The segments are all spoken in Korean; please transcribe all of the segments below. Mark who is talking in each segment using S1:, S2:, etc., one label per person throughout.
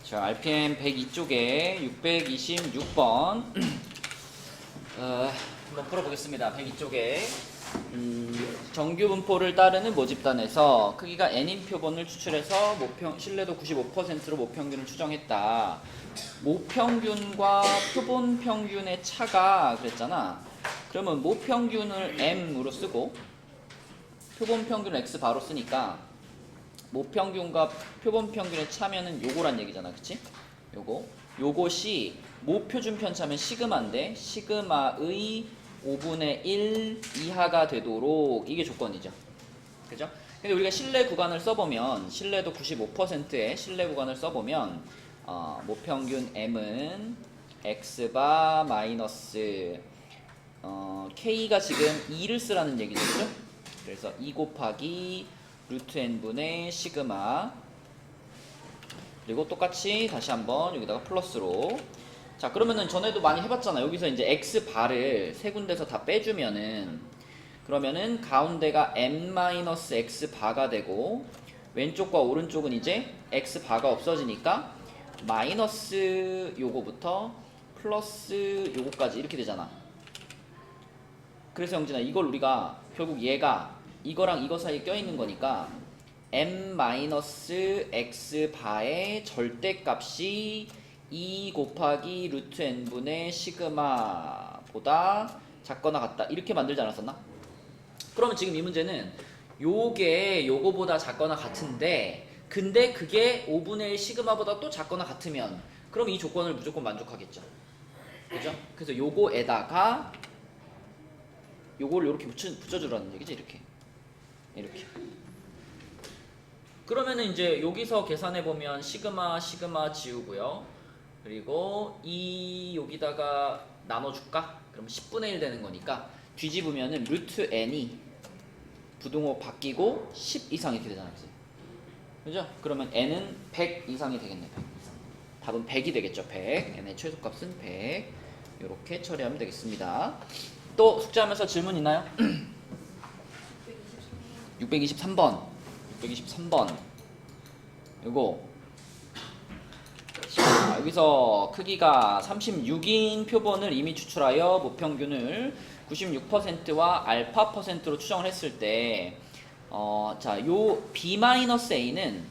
S1: 자, RPM 102쪽에 626번 한번 풀어보겠습니다. 102쪽에 정규 분포를 따르는 모집단에서 크기가 n인 표본을 추출해서 신뢰도 95%로 모평균을 추정했다. 모평균과 표본 평균의 차가 그랬잖아. 그러면 모평균을 m으로 쓰고 표본 평균을 x 바로 쓰니까 모평균과 표본 평균의 차면은 요거란 얘기잖아, 그치? 요것이 모표준 편차면 시그마인데 시그마의 5분의 1 이하가 되도록 이게 조건이죠, 그죠? 근데 우리가 신뢰 구간을 써보면 신뢰도 95%의 신뢰 구간을 써보면 모평균 m은 x바 마이너스 k가 지금 2를 쓰라는 얘기죠, 그죠? 그래서 2 곱하기 루트 n분의 시그마, 그리고 똑같이 다시 한번 여기다가 플러스로. 자, 그러면은 전에도 많이 해봤잖아. 여기서 이제 x 바를 세 군데서 다 빼주면은 그러면은 가운데가 n-x 바가 되고 왼쪽과 오른쪽은 이제 x 바가 없어지니까 마이너스 요거부터 플러스 요거까지 이렇게 되잖아. 그래서 영진아, 이걸 우리가 결국 얘가 이거랑 이거 사이에 껴있는 거니까 m-x 바의 절대값이 2 곱하기 루트 n분의 시그마보다 작거나 같다, 이렇게 만들지 않았었나? 그러면 지금 이 문제는 요게 요거보다 작거나 같은데 근데 그게 5분의 1 시그마보다 또 작거나 같으면 그럼 이 조건을 무조건 만족하겠죠, 그죠? 그래서 요거에다가 요거를 이렇게 붙여주라는 얘기지. 이렇게. 그러면은 이제 여기서 계산해 보면 시그마 지우고요. 그리고 이 여기다가 나눠줄까? 그러면 10분의 1 되는 거니까 뒤집으면은 루트 n이 부등호 바뀌고 10 이상 이렇게 되잖아요, 그죠? 그러면 n은 100 이상이 되겠네. 100 이상. 답은 100이 되겠죠. 100. n의 최소값은 100. 이렇게 처리하면 되겠습니다. 또 숙제하면서 질문 있나요? 623번. 요거. 자, 여기서 크기가 36인 표본을 이미 추출하여 모평균을 96%와 알파 %로 추정을 했을 때, 자, 요 b-a는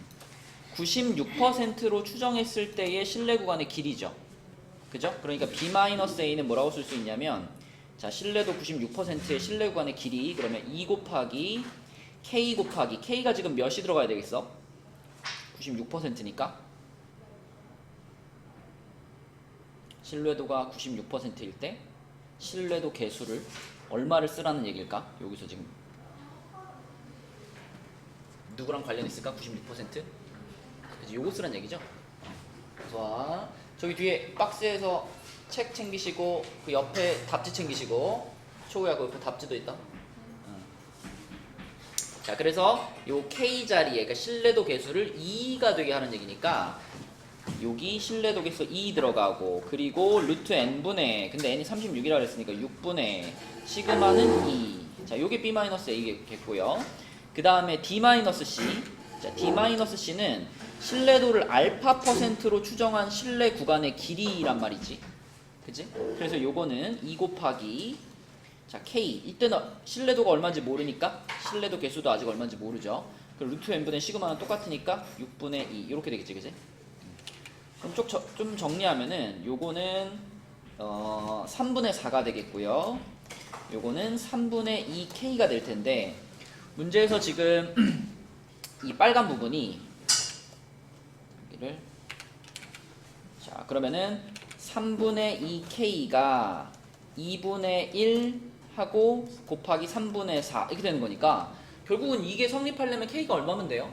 S1: 96%로 추정했을 때의 신뢰 구간의 길이죠. 그죠? 그러니까 b-a는 뭐라고 쓸 수 있냐면, 자, 신뢰도 96%의 신뢰 구간의 길이, 그러면 2 곱하기 k 곱하기 k가 지금 몇이 들어가야 되겠어? 96%니까 신뢰도가 96%일 때 신뢰도 개수를 얼마를 쓰라는 얘기일까? 여기서 지금 누구랑 관련 있을까? 96%? 그래서 요거 쓰라는 얘기죠. 좋아. 저기 뒤에 박스에서 책 챙기시고 그 옆에 답지 챙기시고, 초우야 그 옆에 답지도 있다. 자, 그래서 요 k 자리에, 그러니까 신뢰도 개수를 2가 되게 하는 얘기니까 여기 신뢰도 개수 2 들어가고, 그리고 루트 n분의, 근데 n이 36이라고 했으니까 6분의 시그마는 2. 자, 요게 b-a겠고요. 그 다음에 d-c. 자, d-c는 신뢰도를 알파 %로 추정한 신뢰 구간의 길이란 말이지, 그치? 그래서 요거는 2 곱하기, 자, k. 이때는 신뢰도가 얼마인지 모르니까 신뢰도 개수도 아직 얼마인지 모르죠. 그럼 루트 n분의 시그마는 똑같으니까 6분의 2 이렇게 되겠지, 그치? 그럼 좀 정리하면은 요거는 3분의 4가 되겠고요. 요거는 3분의 2k가 될 텐데, 문제에서 지금 이 빨간 부분이 여기를, 자, 그러면은 3분의 2k가 2분의 1 하고 곱하기 3분의 4 이렇게 되는 거니까 결국은 이게 성립하려면 k가 얼마면 돼요?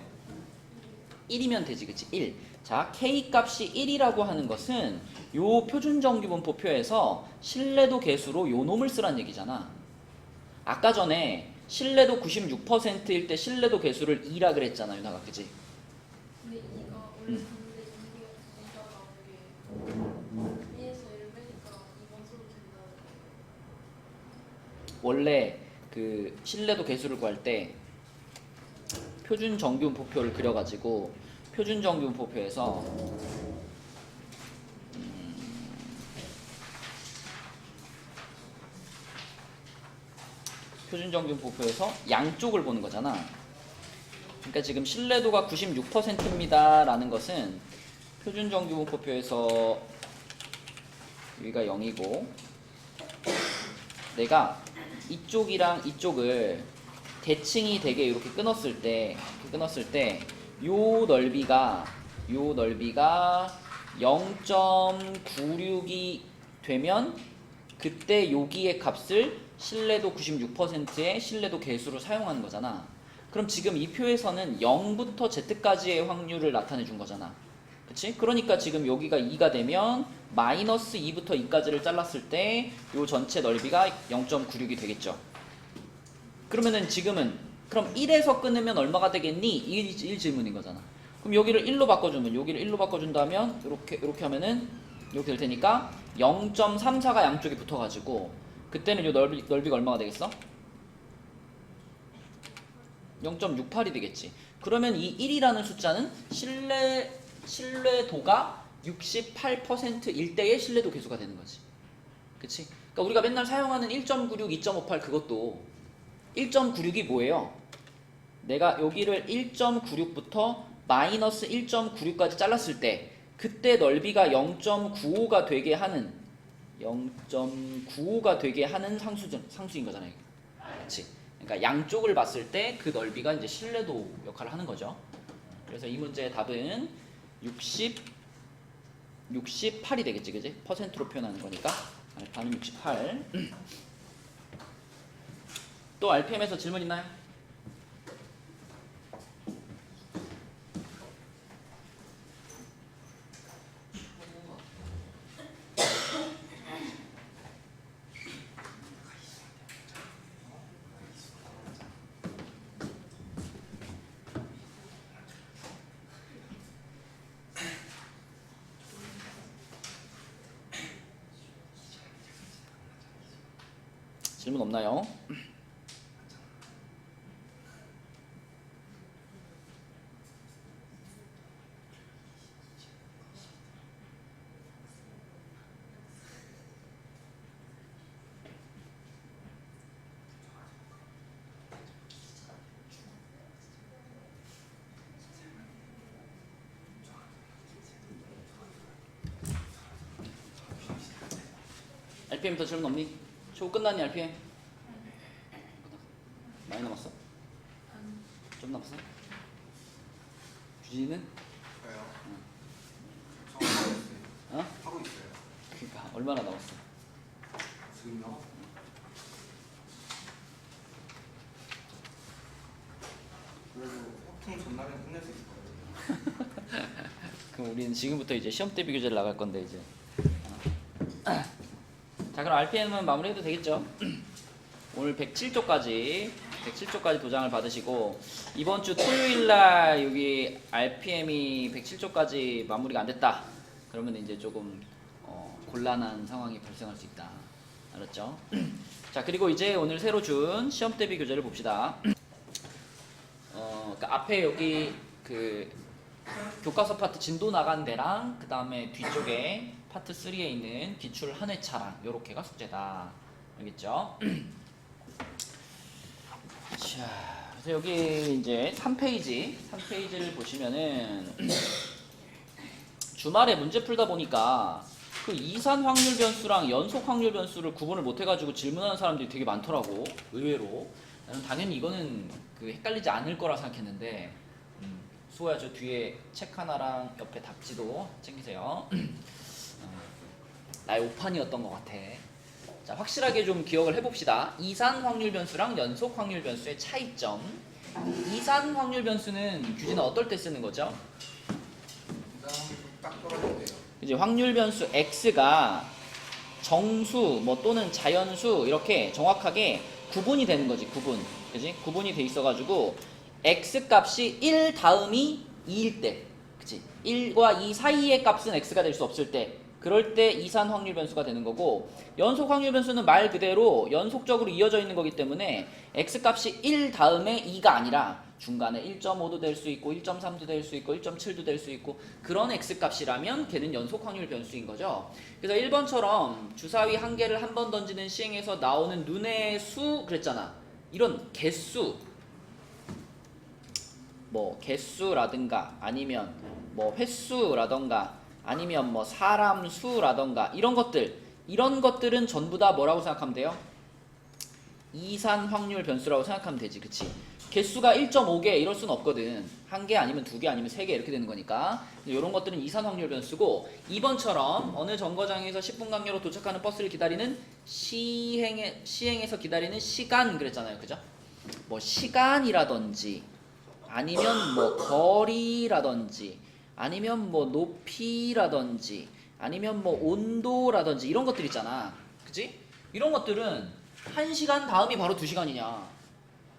S1: 1이면 되지, 그치? 1. 자, k 값이 1이라고 하는 것은 요 표준정규분포표에서 신뢰도 개수로 요 놈을 쓰란 얘기잖아. 아까 전에 신뢰도 96%일 때 신뢰도 개수를 2라 그랬잖아, 유나가, 그치?
S2: 근데 이가 원래 근데 이가 나오는 게 2에서 1 빼니까 2번 써도 된다는 거예요.
S1: 원래 그 신뢰도 개수를 구할 때 표준정규분포표를 그려가지고 표준정규분포표에서 표준정규분포표에서 양쪽을 보는 거잖아. 그러니까 지금 신뢰도가 96%입니다 라는 것은 표준정규분포표에서 여기가 0이고 내가 이쪽이랑 이쪽을 대칭이 되게 이렇게 끊었을 때 요 넓이가 0.96이 되면 그때 여기의 값을 신뢰도 96%의 신뢰도 계수로 사용하는 거잖아. 그럼 지금 이 표에서는 0부터 z까지의 확률을 나타내 준 거잖아. 그치? 그러니까 지금 여기가 2가 되면 마이너스 2부터 2까지를 잘랐을 때 요 전체 넓이가 0.96이 되겠죠. 그러면은 지금은 그럼 1에서 끊으면 얼마가 되겠니? 1 질문인 거잖아. 그럼 여기를 1로 바꿔주면 여기를 1로 바꿔준다면 이렇게 하면은 이렇게 될 테니까 0.34가 양쪽에 붙어가지고 그때는 요 넓이가 얼마가 되겠어? 0.68이 되겠지. 그러면 이 1이라는 숫자는 신뢰도가 68%일 때의 신뢰도 계수가 되는 거지. 그치? 그러니까 우리가 맨날 사용하는 1.96, 2.58 그것도 1.96이 뭐예요? 내가 여기를 1.96부터 마이너스 1.96까지 잘랐을 때 그때 넓이가 0.95가 되게 하는 상수인 거잖아요. 그치? 그러니까 양쪽을 봤을 때 그 넓이가 이제 신뢰도 역할을 하는 거죠. 그래서 이 문제의 답은 68이 되겠지, 그지? 퍼센트로 표현하는 거니까. 알파는 68. 또 RPM에서 질문 있나요? 질문 없나요? RPM 더 질문 없니? 초고 끝났니 RPM? 많이 남았어? 좀 남았어? 규진이는?
S3: 저요?
S1: 응.
S3: 저 하고 있어요.
S1: 어?
S3: 하고 있어요.
S1: 그러니까 얼마나 남았어?
S3: 지금요? 그래도 협통 전날엔 끝낼 수 있을 거예요.
S1: 그럼 우리는 지금부터 이제 시험 대비 교재를 나갈 건데 이제. 자, 그럼 RPM은 마무리해도 되겠죠? 오늘 107쪽까지 도장을 받으시고 이번 주 토요일 날 여기 RPM이 107쪽까지 마무리가 안 됐다. 그러면 이제 조금 곤란한 상황이 발생할 수 있다. 알았죠? 자, 그리고 이제 오늘 새로 준 시험 대비 교재를 봅시다. 그러니까 앞에 여기 그 교과서 파트 진도 나간 데랑 그 다음에 뒤쪽에 파트 3에 있는 기출 한 회차랑 요렇게가 숙제다. 알겠죠? 자, 그래서 여기 이제 3페이지를 보시면은 주말에 문제 풀다 보니까 그 이산 확률 변수랑 연속 확률 변수를 구분을 못 해가지고 질문하는 사람들이 되게 많더라고. 의외로. 나는 당연히 이거는 그 헷갈리지 않을 거라 생각했는데 수호야 저 뒤에 책 하나랑 옆에 답지도 챙기세요. 나의 오판이었던 것 같아. 자, 확실하게 좀 기억을 해봅시다. 이산 확률 변수랑 연속 확률 변수의 차이점. 이산 확률 변수는 규진아 어떨 때 쓰는 거죠?
S3: 딱 떨어진대요.
S1: 이제 확률 변수 x가 정수 뭐 또는 자연수 이렇게 정확하게 구분이 되는 거지. 그지? 구분이 돼 있어가지고 x 값이 1 다음이 2일 때, 그치? 1과 2 사이의 값은 x가 될 수 없을 때, 그럴 때 이산 확률 변수가 되는 거고, 연속 확률 변수는 말 그대로 연속적으로 이어져 있는 거기 때문에 x 값이 1 다음에 2가 아니라 중간에 1.5도 될 수 있고 1.3도 될 수 있고 1.7도 될 수 있고 그런 x 값이라면 걔는 연속 확률 변수인 거죠. 그래서 1번처럼 주사위 한 개를 한 번 던지는 시행에서 나오는 눈의 수 그랬잖아. 이런 개수, 뭐 개수라든가 아니면 뭐 횟수라던가 아니면 뭐 사람 수라던가 이런 것들은 전부 다 뭐라고 생각하면 돼요? 이산 확률 변수라고 생각하면 되지, 그치? 개수가 1.5개 이럴 수는 없거든. 한 개 아니면 두 개 아니면 세 개 이렇게 되는 거니까. 이런 것들은 이산 확률 변수고, 2번처럼 어느 정거장에서 10분 간격으로 도착하는 버스를 기다리는 시행에서 기다리는 시간 그랬잖아요, 그죠? 뭐 시간이라든지 아니면 뭐 거리라든지 아니면 뭐 높이라든지 아니면 뭐 온도라든지 이런 것들 있잖아, 그치? 이런 것들은 1시간 다음이 바로 2시간이냐?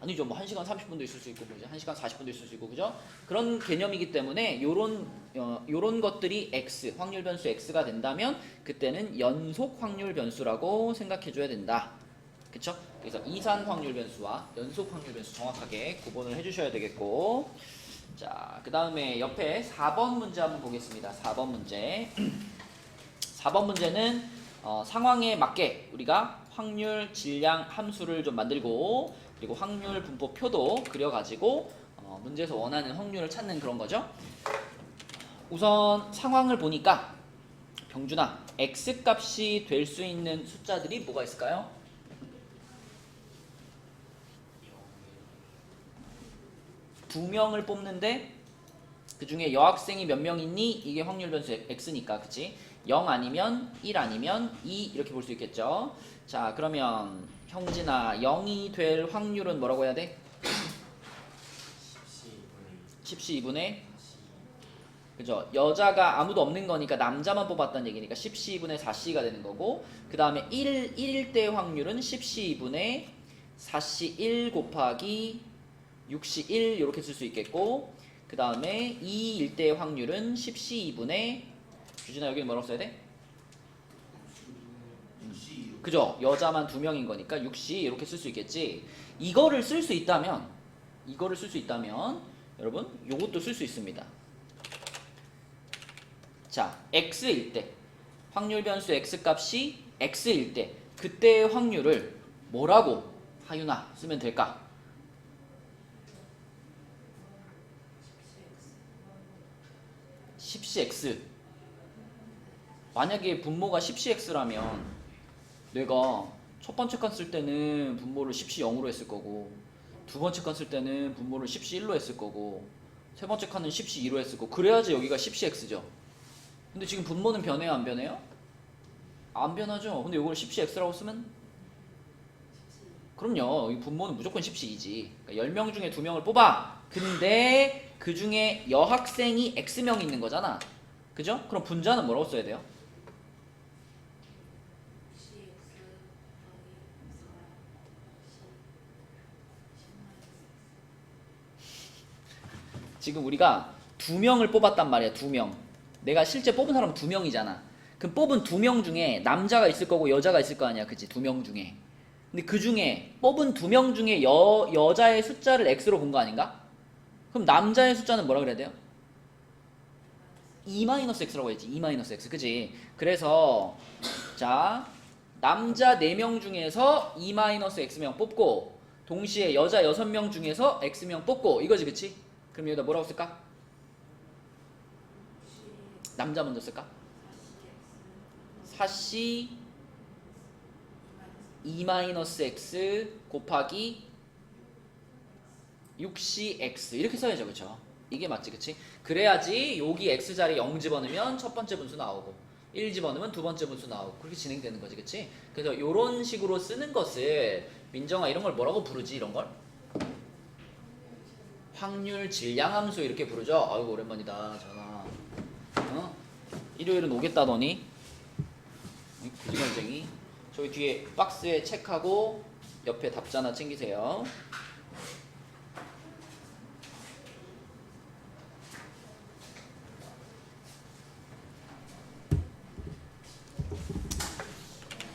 S1: 아니죠. 뭐 1시간 30분도 있을 수 있고, 그죠? 1시간 40분도 있을 수 있고, 그죠? 그런 개념이기 때문에 요런 것들이 x, 확률 변수 x가 된다면 그때는 연속 확률 변수라고 생각해 줘야 된다. 그쵸? 그래서 이산 확률 변수와 연속 확률 변수 정확하게 구분을 해 주셔야 되겠고, 자, 그 다음에 옆에 4번 문제 한번 보겠습니다. 4번 문제. 4번 문제는 상황에 맞게 우리가 확률, 질량 함수를 좀 만들고, 그리고 확률 분포표도 그려가지고 문제에서 원하는 확률을 찾는 그런 거죠. 우선 상황을 보니까 병준아, x 값이 될 수 있는 숫자들이 뭐가 있을까요? 두 명을 뽑는데 그 중에 여학생이 몇 명 있니? 이게 확률 변수 x니까, 그치? 0 아니면 1 아니면 2 이렇게 볼 수 있겠죠. 자, 그러면 형진아, 0이 될 확률은 뭐라고 해야 돼? 10시 2분의 그죠? 여자가 아무도 없는 거니까 남자만 뽑았다는 얘기니까 10시 2분의 4c가 되는 거고, 그 다음에 1일 때 확률은 10시 2분의 4c 1 곱하기 6c 1 이렇게 쓸 수 있겠고, 그 다음에 2일 때 확률은 10c 2분의 규진아 여기는 뭐라고 써야 돼? 그죠? 여자만 2명인 거니까 6시 이렇게 쓸 수 있겠지. 이거를 쓸 수 있다면 여러분 요것도 쓸 수 있습니다. 자, x일 때 확률 변수 x 값이 x일 때 그때의 확률을 뭐라고 하윤아 쓰면 될까? 10cx. 만약에 분모가 10cx라면 내가 첫 번째 칸 쓸 때는 분모를 10시 0으로 했을 거고, 두 번째 칸 쓸 때는 분모를 10시 1로 했을 거고, 세 번째 칸은 10시 2로 했을 거고, 그래야지 여기가 10cx죠. 근데 지금 분모는 변해요, 안 변해요? 안 변하죠. 근데 이걸 10cx라고 쓰면? 그럼요. 이 분모는 무조건 10c이지. 그러니까 10명 중에 2명을 뽑아. 근데 그 중에 여학생이 x명 있는 거잖아. 그죠? 그럼 분자는 뭐라고 써야 돼요? 지금 우리가 2명을 뽑았단 말이야. 2명. 내가 실제 뽑은 사람은 2명이잖아. 그럼 뽑은 2명 중에 남자가 있을 거고 여자가 있을 거 아니야. 그치? 2명 중에. 근데 그 중에 뽑은 2명 중에 여자의 숫자를 x로 본 거 아닌가? 그럼 남자의 숫자는 뭐라 그래야 돼요? 2-x라고 했지. 2-x. 그치? 그래서 자, 남자 4명 중에서 2-x명 뽑고, 동시에 여자 6명 중에서 x명 뽑고, 이거지. 그치? 그럼 여기다 뭐라고 쓸까? 남자 먼저 쓸까? 4c 2-x 곱하기 6c x 이렇게 써야죠. 그쵸? 이게 맞지, 그치? 그래야지 여기 x자리 0 집어넣으면 첫 번째 분수 나오고 1 집어넣으면 두 번째 분수 나오고 그렇게 진행되는 거지, 그치? 그래서 이런 식으로 쓰는 것을 민정아 이런 걸 뭐라고 부르지? 이런 걸? 확률 질량함수 이렇게 부르죠? 아이고 오랜만이다 전화. 일요일은 오겠다더니 거짓말쟁이. 저기 뒤에 박스에 책하고 옆에 답자 하나 챙기세요.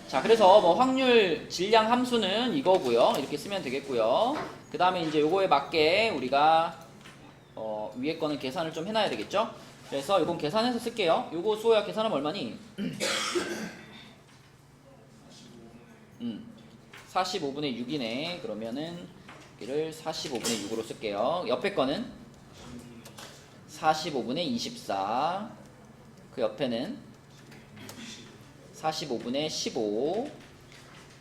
S1: 자, 그래서 뭐 확률 질량 함수는 이거고요. 이렇게 쓰면 되겠고요. 그 다음에 이제 요거에 맞게 우리가 위에 거는 계산을 좀 해놔야 되겠죠. 그래서 이건 계산해서 쓸게요. 요거 수호야 계산하면 얼마니? 45분의 6이네. 그러면은 여기를 45분의 6으로 쓸게요. 옆에 거는 45분의 24. 그 옆에는 45분의 15.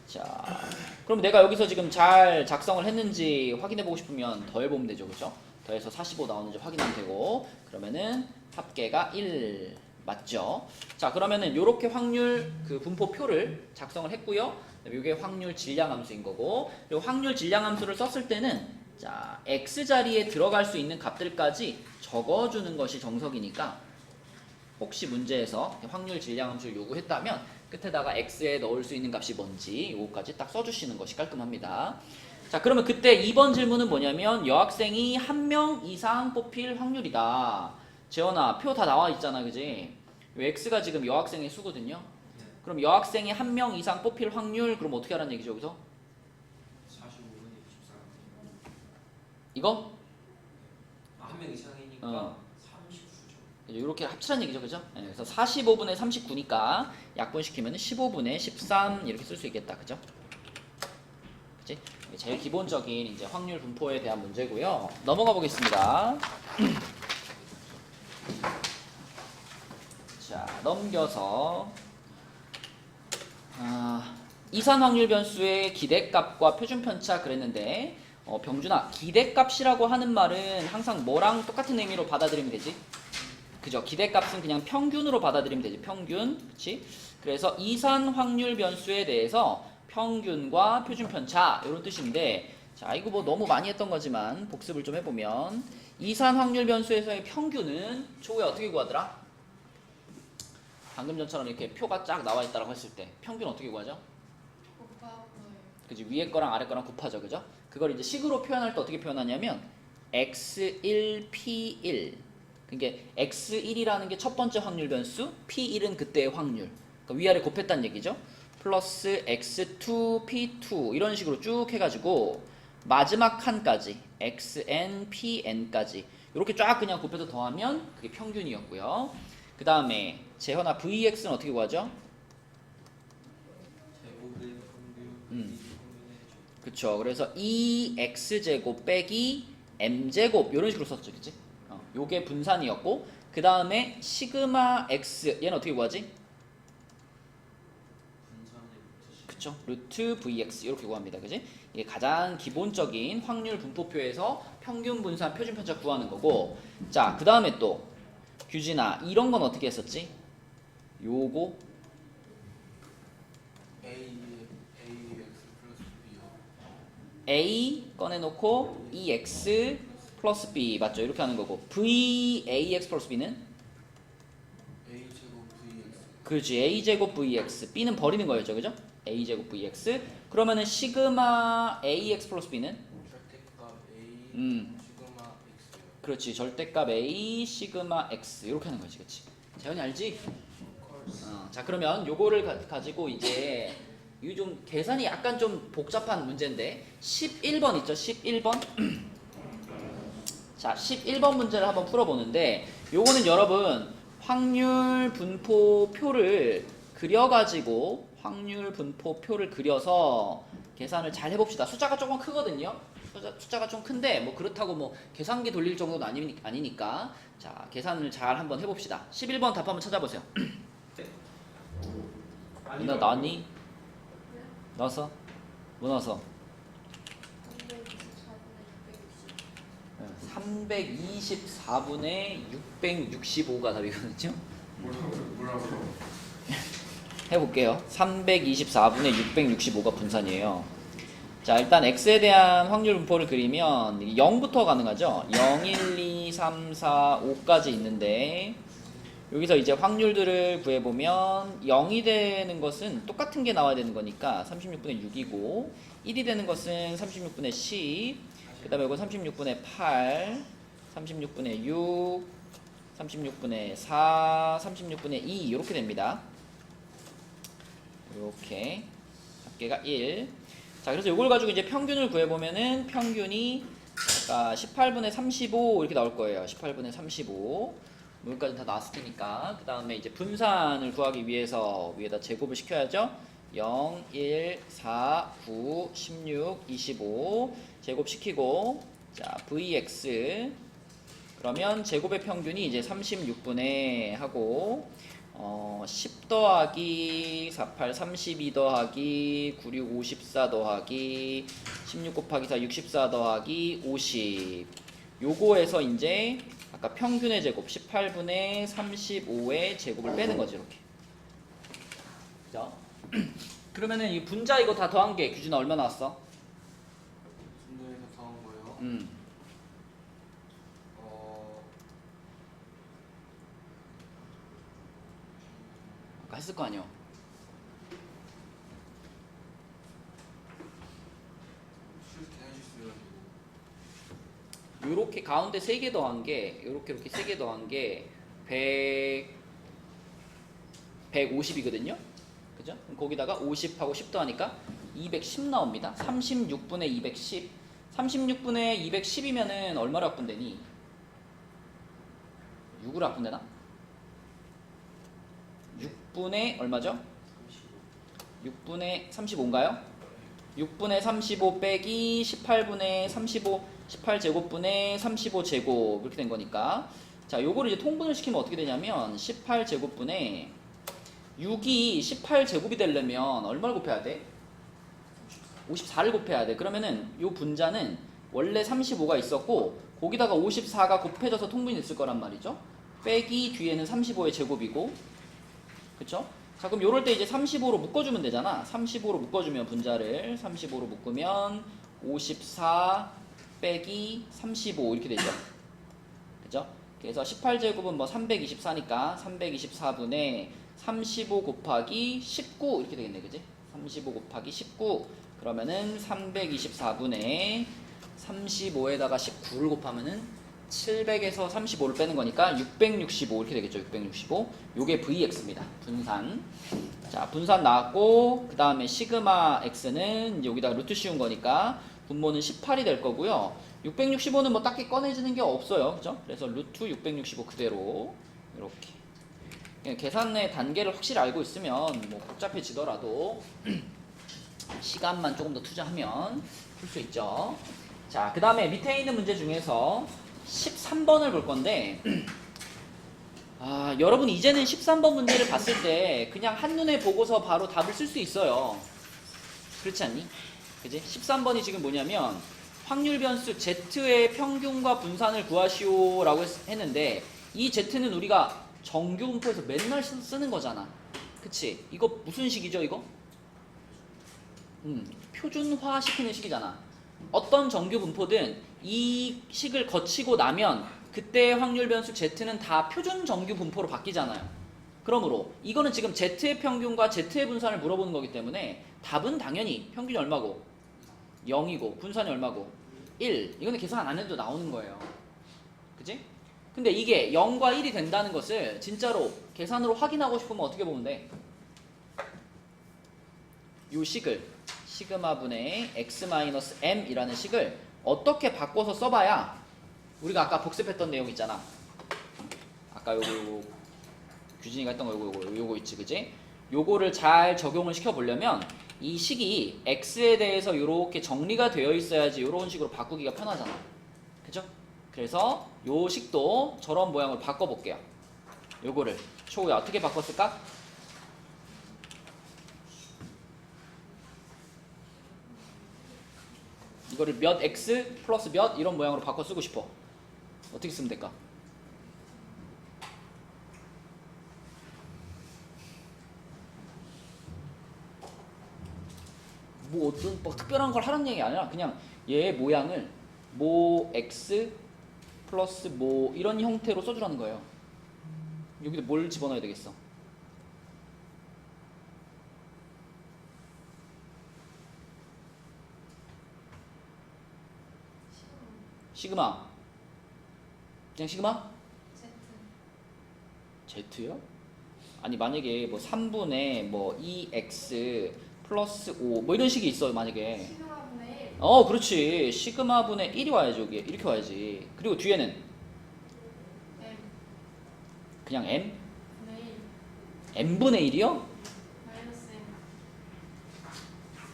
S1: 자, 그럼 내가 여기서 지금 잘 작성을 했는지 확인해보고 싶으면 더해보면 되죠. 그죠? 더해서 45 나오는지 확인하면 되고, 그러면은 합계가 1 맞죠? 자, 그러면은 요렇게 확률 그 분포표를 작성을 했고요. 이게 확률 질량 함수인 거고, 그리고 확률 질량 함수를 썼을 때는 자, x 자리에 들어갈 수 있는 값들까지 적어주는 것이 정석이니까, 혹시 문제에서 확률 질량 함수를 요구했다면 끝에다가 x에 넣을 수 있는 값이 뭔지 요거까지 딱 써주시는 것이 깔끔합니다. 자, 그러면 그때 2번 질문은 뭐냐면 여학생이 한 명 이상 뽑힐 확률이다. 재현아, 표 다 나와 있잖아, 그지? x가 지금 여학생의 수거든요. 그럼 여학생이 한 명 이상 뽑힐 확률, 그럼 어떻게 하라는 얘기죠, 여기서?
S4: 45분의 24.
S1: 이거?
S4: 한 명 이상이니까
S1: 어.
S4: 39죠.
S1: 이렇게 합치란 얘기죠, 그죠? 네, 그래서 45분의 39니까 약분시키면 15분의 13 이렇게 쓸 수 있겠다, 그죠? 그치? 제일 기본적인 이제 확률 분포에 대한 문제고요. 넘어가 보겠습니다. 자, 넘겨서 이산 확률 변수의 기대값과 표준 편차 그랬는데, 병준아, 기대값이라고 하는 말은 항상 뭐랑 똑같은 의미로 받아들이면 되지? 그죠? 기대값은 그냥 평균으로 받아들이면 되지. 평균, 그렇지? 그래서 이산 확률 변수에 대해서 평균과 표준 편차 이런 뜻인데, 자, 이거 뭐 너무 많이 했던 거지만 복습을 좀 해보면, 이산 확률 변수에서의 평균은 초에 어떻게 구하더라? 방금 전처럼 이렇게 표가 쫙 나와 있다고 했을 때 평균 어떻게 구하죠?
S2: 곱하고요.
S1: 그지? 위에 거랑 아래 거랑 곱하죠, 그죠? 그걸 이제 식으로 표현할 때 어떻게 표현하냐면 x1, p1. 그게 x1이라는 게 첫 번째 확률 변수, p1은 그때의 확률. 그러니까 위아래 곱했다는 얘기죠. 플러스 x2, p2 이런 식으로 쭉 해가지고 마지막 칸까지 xn, pn까지 이렇게 쫙 그냥 곱해서 더하면 그게 평균이었고요. 그 다음에 재현아 vx는 어떻게 구하죠?
S4: 제곱의 평균,
S1: 음.
S4: 평균의
S1: 그쵸. 그래서 2x제곱 빼기 m제곱 이런 식으로 썼죠, 그치? 요게 분산이었고, 그 다음에 시그마 x 얘는 어떻게 구하지?
S4: 분산의 루트
S1: 그쵸? 루트 vx 이렇게 구합니다, 그지? 이게 가장 기본적인 확률 분포표에서 평균 분산 표준 편차 구하는 거고, 자, 그 다음에 또 규진아, 이런 건 어떻게 했었지? 요거
S3: AX 플러스 B요.
S1: a 꺼내놓고 EX 플러스 B 맞죠? 이렇게 하는 거고, VAX 플러스 B는?
S3: A 제곱 VX.
S1: 그렇지, A제곱 VX, B는 버리는 거였죠, 그죠? A제곱 VX. 그러면은 시그마 AX 플러스 B는?
S3: 절대값 A 시그마 X요.
S1: 그렇지, 절대값 A 시그마 X 이렇게 하는 거지, 그렇지? 재현이 알지? 자, 그러면 요거를 가지고 이제 이거 좀 계산이 약간 좀 복잡한 문제인데 11번 있죠? 11번. 자, 11번 문제를 한번 풀어보는데, 요거는 여러분 확률 분포표를 그려가지고 확률 분포표를 그려서 계산을 잘 해봅시다. 숫자가 조금 크거든요. 숫자가 좀 큰데 뭐 그렇다고 뭐 계산기 돌릴 정도는 아니니까, 자, 계산을 잘 한번 해봅시다. 11번 답 한번 찾아보세요. 나 나니? 나서? 뭐 나서? 324분의 665가 답이거든요.
S3: 뭐라고?
S1: 해볼게요. 324분의 665가 분산이에요. 자, 일단 x에 대한 확률 분포를 그리면 0부터 가능하죠. 0, 1, 2, 3, 4, 5까지 있는데, 여기서 이제 확률들을 구해보면 0이 되는 것은 똑같은 게 나와야 되는 거니까 36분의 6이고, 1이 되는 것은 36분의 10, 그 다음에 이거 36분의 8, 36분의 6, 36분의 4, 36분의 2 이렇게 됩니다. 이렇게 합계가 1. 자, 그래서 이걸 가지고 이제 평균을 구해보면은 평균이 아까 18분의 35 이렇게 나올 거예요. 18분의 35. 여기까지 다 나왔을 테니까. 그 다음에 이제 분산을 구하기 위해서 위에다 제곱을 시켜야죠. 0, 1, 4, 9, 16, 25 제곱시키고 자 Vx 그러면 제곱의 평균이 이제 36분의 하고 10 더하기 48 32 더하기 96 54 더하기 16 곱하기 4 64 더하기 50 요거에서 이제 아까 평균의 제곱 18분의 35의 제곱을 빼는 거지 이렇게. 그죠? 그러면은 이 분자 이거 다 더한 게 규준아 얼마 나왔어?
S3: 분자에서 더한 거요.
S1: 아까 했을 거 아니야. 요렇게 가운데 3개 더한 게 요렇게 3개 더한 게 150이거든요. 그죠? 그럼 거기다가 50하고 10 더하니까 210 나옵니다. 36분의 210. 36분의 210이면은 얼마로 합분되니? 6으로 합분되나? 6분의 얼마죠? 6분의 35인가요? 6분의 35 빼기 18분의 35 18제곱분의 35제곱 이렇게 된 거니까 자 요거를 이제 통분을 시키면 어떻게 되냐면 18제곱분의 6이 18제곱이 되려면 얼마를 곱해야 돼? 54를 곱해야 돼. 그러면은 요 분자는 원래 35가 있었고 거기다가 54가 곱해져서 통분이 됐을 거란 말이죠. 빼기 뒤에는 35의 제곱이고 그쵸? 자 그럼 요럴 때 이제 35로 묶어주면 되잖아. 35로 묶어주면 분자를 35로 묶으면 54 빼기 35 이렇게 되죠. 그죠? 그래서 18제곱은 뭐 324니까 324분의 35 곱하기 19 이렇게 되겠네. 그지? 35 곱하기 19 그러면은 324분의 35에다가 19를 곱하면은 700에서 35를 빼는 거니까 665 이렇게 되겠죠. 665 요게 Vx입니다. 분산. 자 분산 나왔고 그 다음에 시그마 x는 여기다 루트 씌운 거니까 분모는 18이 될 거고요. 665는 뭐 딱히 꺼내지는 게 없어요. 그죠? 그래서 루트 665 그대로 이렇게 계산의 단계를 확실히 알고 있으면 뭐 복잡해지더라도 시간만 조금 더 투자하면 풀 수 있죠. 자, 그 다음에 밑에 있는 문제 중에서 13번을 볼 건데 여러분 이제는 13번 문제를 봤을 때 그냥 한눈에 보고서 바로 답을 쓸 수 있어요. 그렇지 않니? 그지? 13번이 지금 뭐냐면 확률 변수 Z의 평균과 분산을 구하시오 라고 했는데 이 Z는 우리가 정규 분포에서 맨날 쓰는 거잖아. 그치? 이거 무슨 식이죠 이거? 표준화 시키는 식이잖아. 어떤 정규 분포든 이 식을 거치고 나면 그때 확률 변수 Z는 다 표준 정규 분포로 바뀌잖아요. 그러므로 이거는 지금 Z의 평균과 Z의 분산을 물어보는 거기 때문에 답은 당연히 평균이 얼마고 0이고 분산이 얼마고 1. 이거는 계산 안 해도 나오는 거예요. 그치? 근데 이게 0과 1이 된다는 것을 진짜로 계산으로 확인하고 싶으면 어떻게 보면 돼? 요 식을 시그마분의 x-m 이라는 식을 어떻게 바꿔서 써봐야 우리가 아까 복습했던 내용 있잖아. 아까 요거 규진이가 했던 거 요거 있지 그지? 요거를 잘 적용을 시켜보려면 이 식이 x에 대해서 이렇게 정리가 되어 있어야지 이런 식으로 바꾸기가 편하잖아. 그죠? 그래서 요 식도 저런 모양으로 바꿔볼게요. 요거를 초우야 어떻게 바꿨을까? 이거를 몇 x 플러스 몇 이런 모양으로 바꿔 쓰고 싶어. 어떻게 쓰면 될까? 뭐 어떤 뭐 특별한 걸 하라는 얘기 아니라 그냥 얘 모양을 모 x 플러스 모 이런 형태로 써주라는 거예요. 여기다 뭘 집어넣어야 되겠어? 시그마. 그냥 시그마? Z요? 아니 만약에 뭐 3분의 뭐 2x 플러스 5 뭐 이런 식이 있어 만약에.
S2: 시그마분의 1.
S1: 그렇지. 시그마분의 1이 와야지 여기 이렇게 와야지. 그리고 뒤에는
S2: M.
S1: 그냥 m?
S2: 분의 1.
S1: m분의 1이요?
S2: 마이너스 M.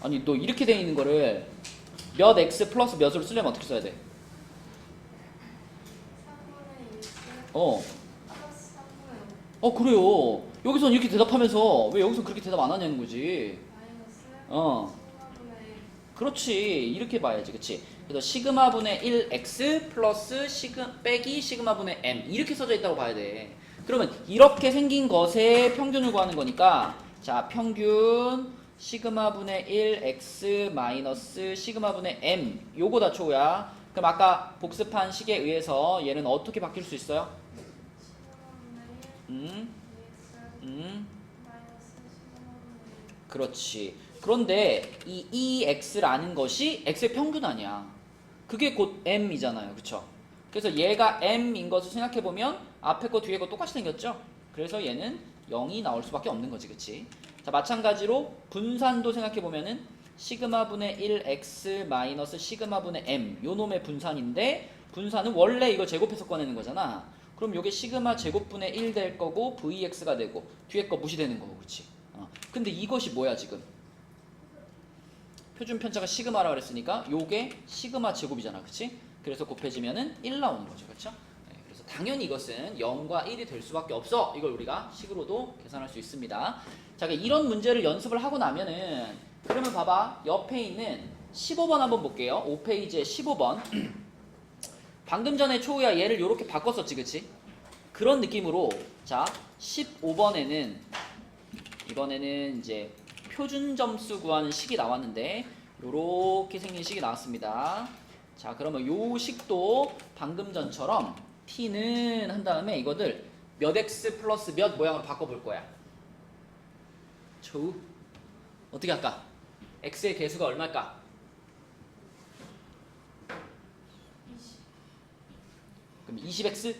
S1: 아니 너 이렇게 돼 있는 거를 몇 x 플러스 몇으로 쓰려면 어떻게 써야 돼?
S2: 3분의 1
S1: 어.
S2: 플러스 3분의
S1: 그래요. 여기선 이렇게 대답하면서 왜 여기서 그렇게 대답 안 하냐는 거지.
S2: 5 마이너스
S1: 어.
S2: 시그마분의 1.
S1: 그렇지. 이렇게 봐야지. 그치? 그래서 시그마분의 1x 플러스 빼기 시그마분의 m 이렇게 써져 있다고 봐야 돼. 그러면 이렇게 생긴 것의 평균을 구하는 거니까 자 평균 시그마분의 1x 마이너스 시그마분의 m 요거 다 초야. 그럼 아까 복습한 식에 의해서 얘는 어떻게 바뀔 수 있어요?
S2: 시그마분의 1
S1: 음,
S2: 2x 마이너스 시그마분의 1.
S1: 그렇지. 그런데 이 2x라는 것이 x의 평균 아니야. 그게 곧 m이잖아요. 그쵸? 그래서 얘가 m인 것을 생각해보면 앞에 거 뒤에 거 똑같이 생겼죠? 그래서 얘는 0이 나올 수밖에 없는 거지. 그치? 자, 마찬가지로 분산도 생각해보면은 시그마분의 1x 마이너스 시그마분의 m 요 놈의 분산인데 분산은 원래 이거 제곱해서 꺼내는 거잖아. 그럼 요게 시그마 제곱분의 1 될 거고 vx가 되고 뒤에 거 무시되는 거고. 그치? 근데 이것이 뭐야 지금? 표준 편차가 시그마라 그랬으니까 요게 시그마 제곱이잖아. 그치? 그래서 곱해지면은 1 나오는 거죠. 그렇죠? 네, 그래서 당연히 이것은 0과 1이 될 수밖에 없어. 이걸 우리가 식으로도 계산할 수 있습니다. 자, 이런 문제를 연습을 하고 나면은 그러면 봐봐. 옆에 있는 15번 한번 볼게요. 5페이지에 15번. 방금 전에 초우야 얘를 이렇게 바꿨었지. 그치? 그런 느낌으로 자 15번에는 이번에는 이제 표준 점수 구하는 식이 나왔는데 요렇게 생긴 식이 나왔습니다. 자 그러면 요 식도 방금 전처럼 t는 한 다음에 이거들 몇 x 플러스 몇 모양으로 바꿔볼 거야. 초우 어떻게 할까? x의 개수가 얼마일까?
S2: 20.
S1: 그럼 20x?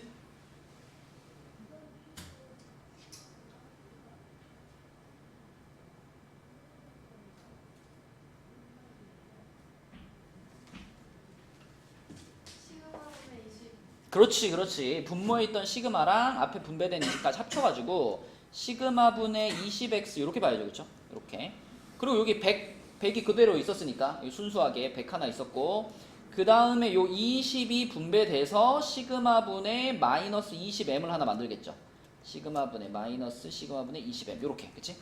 S2: 시그마분의 20.
S1: 그렇지 그렇지. 분모에 있던 시그마랑 앞에 분배되는 식까지 합쳐가지고 시그마분의 20x 이렇게 봐야죠. 그렇죠? 이렇게. 그리고 여기 100이 그대로 있었으니까 순수하게 100 하나 있었고 그 다음에 요 20이 분배돼서 시그마분의 마이너스 20m을 하나 만들겠죠. 시그마분의 마이너스 시그마분의 20m 요렇게. 그치?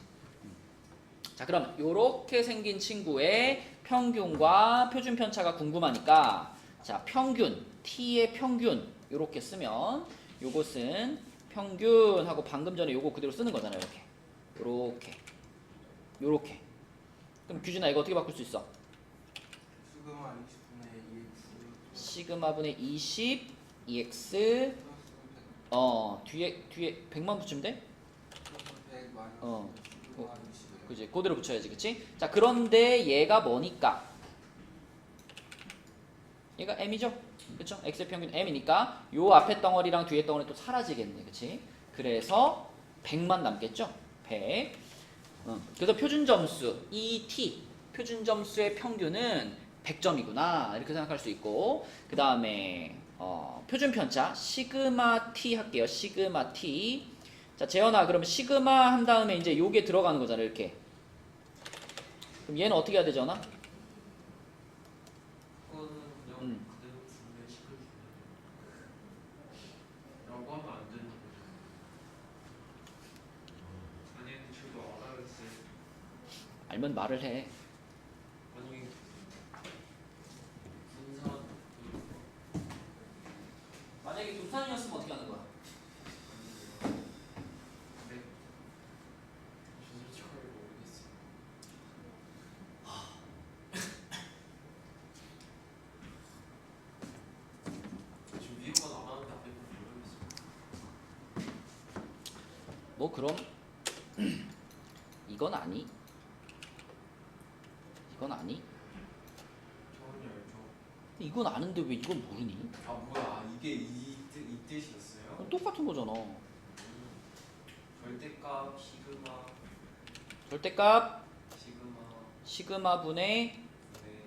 S1: 자 그럼 요렇게 생긴 친구의 평균과 표준 편차가 궁금하니까 자 평균 t의 평균 요렇게 쓰면 요것은 평균하고 방금 전에 요거 그대로 쓰는 거잖아요. 이렇게 요렇게 요렇게. 그럼 규진아 이거 어떻게 바꿀 수 있어?
S3: 시그마 20분의 2x
S1: 시그마분의 20 2x 뒤에 100만 붙이면 돼?
S3: 100 마이너스
S1: 어.
S3: 시그마 20.
S1: 그지? 그대로 붙여야지. 그치? 자 그런데 얘가 뭐니까? 얘가 m이죠? 그쵸? x의 평균 m이니까 요 앞에 덩어리랑 뒤에 덩어리 또 사라지겠네. 그치? 그래서 100만 남겠죠? 100. 그래서 표준 점수 ET 표준 점수의 평균은 100점이구나 이렇게 생각할 수 있고 그 다음에 표준 편차 시그마 t 할게요. 시그마 t. 자 재현아 그러면 시그마 한 다음에 이제 요게 들어가는 거잖아. 이렇게. 그럼 얘는 어떻게 해야 되잖아?
S4: 그거는 그냥
S1: 음.
S4: 그대로 분배식을 라고 하면 안 되는 거죠. 아니 저도 알아야지.
S1: 알면 말을 해.
S4: 아니 분산
S1: 만약에 분산이었으면 어떻게 하는 거야?
S4: 네. 솔직히 모르겠어요. 지금 위에 거 나가는데 앞에 거 모르겠어요.
S1: 뭐 그럼 이건 아니? 이건 아니?
S4: 저는 알죠.
S1: 이건 아는데 왜 이건 모르니?
S4: 아 뭐야 이게 이 뜻이었어요?
S1: 그럼 똑같은 거잖아.
S4: 절대값 시그마
S1: 절대값
S4: 시그마
S1: 시그마분의
S4: 네.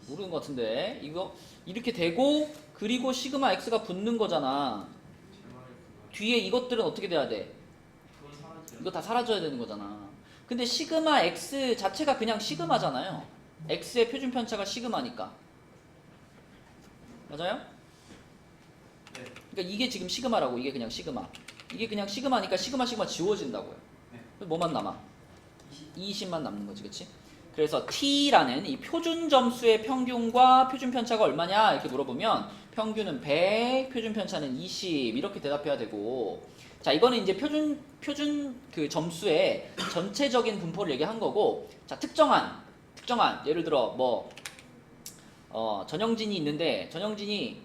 S1: 모르는 것 같은데 이거 이렇게 되고 그리고 시그마 x가 붙는 거잖아.
S4: 제 말이 그거
S1: 뒤에 이것들은 어떻게 돼야 돼?
S4: 그건 사라져요.
S1: 이거 다 사라져야 되는 거잖아. 근데 시그마 x 자체가 그냥 시그마잖아요. x의 표준 편차가 시그마니까. 맞아요?
S4: 네.
S1: 그러니까 이게 지금 시그마라고. 이게 그냥 시그마. 이게 그냥 시그마니까 시그마 지워진다고요.
S4: 네.
S1: 뭐만 남아? 20만 남는 거지, 그치? 그래서 t라는 이 표준 점수의 평균과 표준 편차가 얼마냐 이렇게 물어보면 평균은 100, 표준 편차는 20 이렇게 대답해야 되고, 자 이거는 이제 표준 그 점수의 전체적인 분포를 얘기한 거고, 자 특정한 예를 들어 뭐 전형진이 있는데 전형진이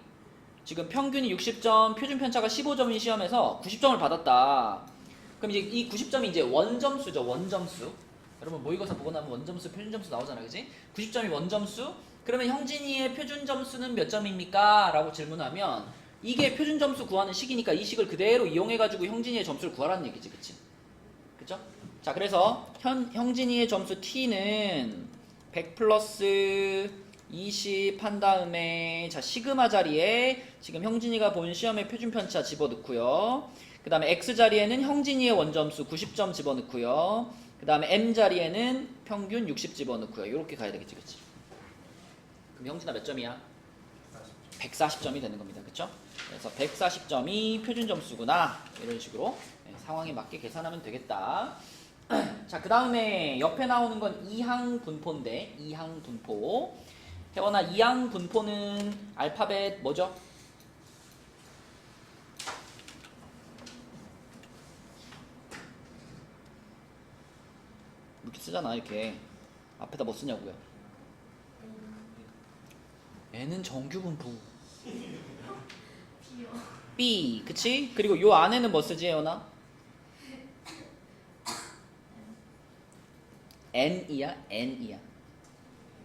S1: 지금 평균이 60점, 표준 편차가 15점인 시험에서 90점을 받았다. 그럼 이제 이 90점이 이제 원점수죠, 원점수. 여러분 모의고사 보고 나면 원점수, 표준점수 나오잖아, 그지? 90점이 원점수? 그러면 형진이의 표준점수는 몇 점입니까? 라고 질문하면 이게 표준점수 구하는 식이니까 이 식을 그대로 이용해가지고 형진이의 점수를 구하라는 얘기지, 그치? 그쵸? 자, 그래서 형진이의 점수 t는 100 플러스 20 한 다음에 자 시그마 자리에 지금 형진이가 본 시험의 표준 편차 집어넣고요. 그 다음에 x 자리에는 형진이의 원점수 90점 집어넣고요. 그 다음에 m 자리에는 평균 60 집어넣고요. 이렇게 가야 되겠지, 그치? 그럼 형진아 몇 점이야? 140점이 되는 겁니다, 그쵸? 그래서 140점이 표준 점수구나, 이런 식으로 상황에 맞게 계산하면 되겠다. 자, 그 다음에 옆에 나오는 건 이항 분포인데, 이항 분포. 혜원아, 이항 분포는 알파벳 뭐죠? 이렇게 쓰잖아, 이렇게. 앞에다 뭐 쓰냐고요? N은 정규 분포.
S2: B요.
S1: B, 그치? 그리고 요 안에는 뭐 쓰지, 혜원아? N이야, N이야.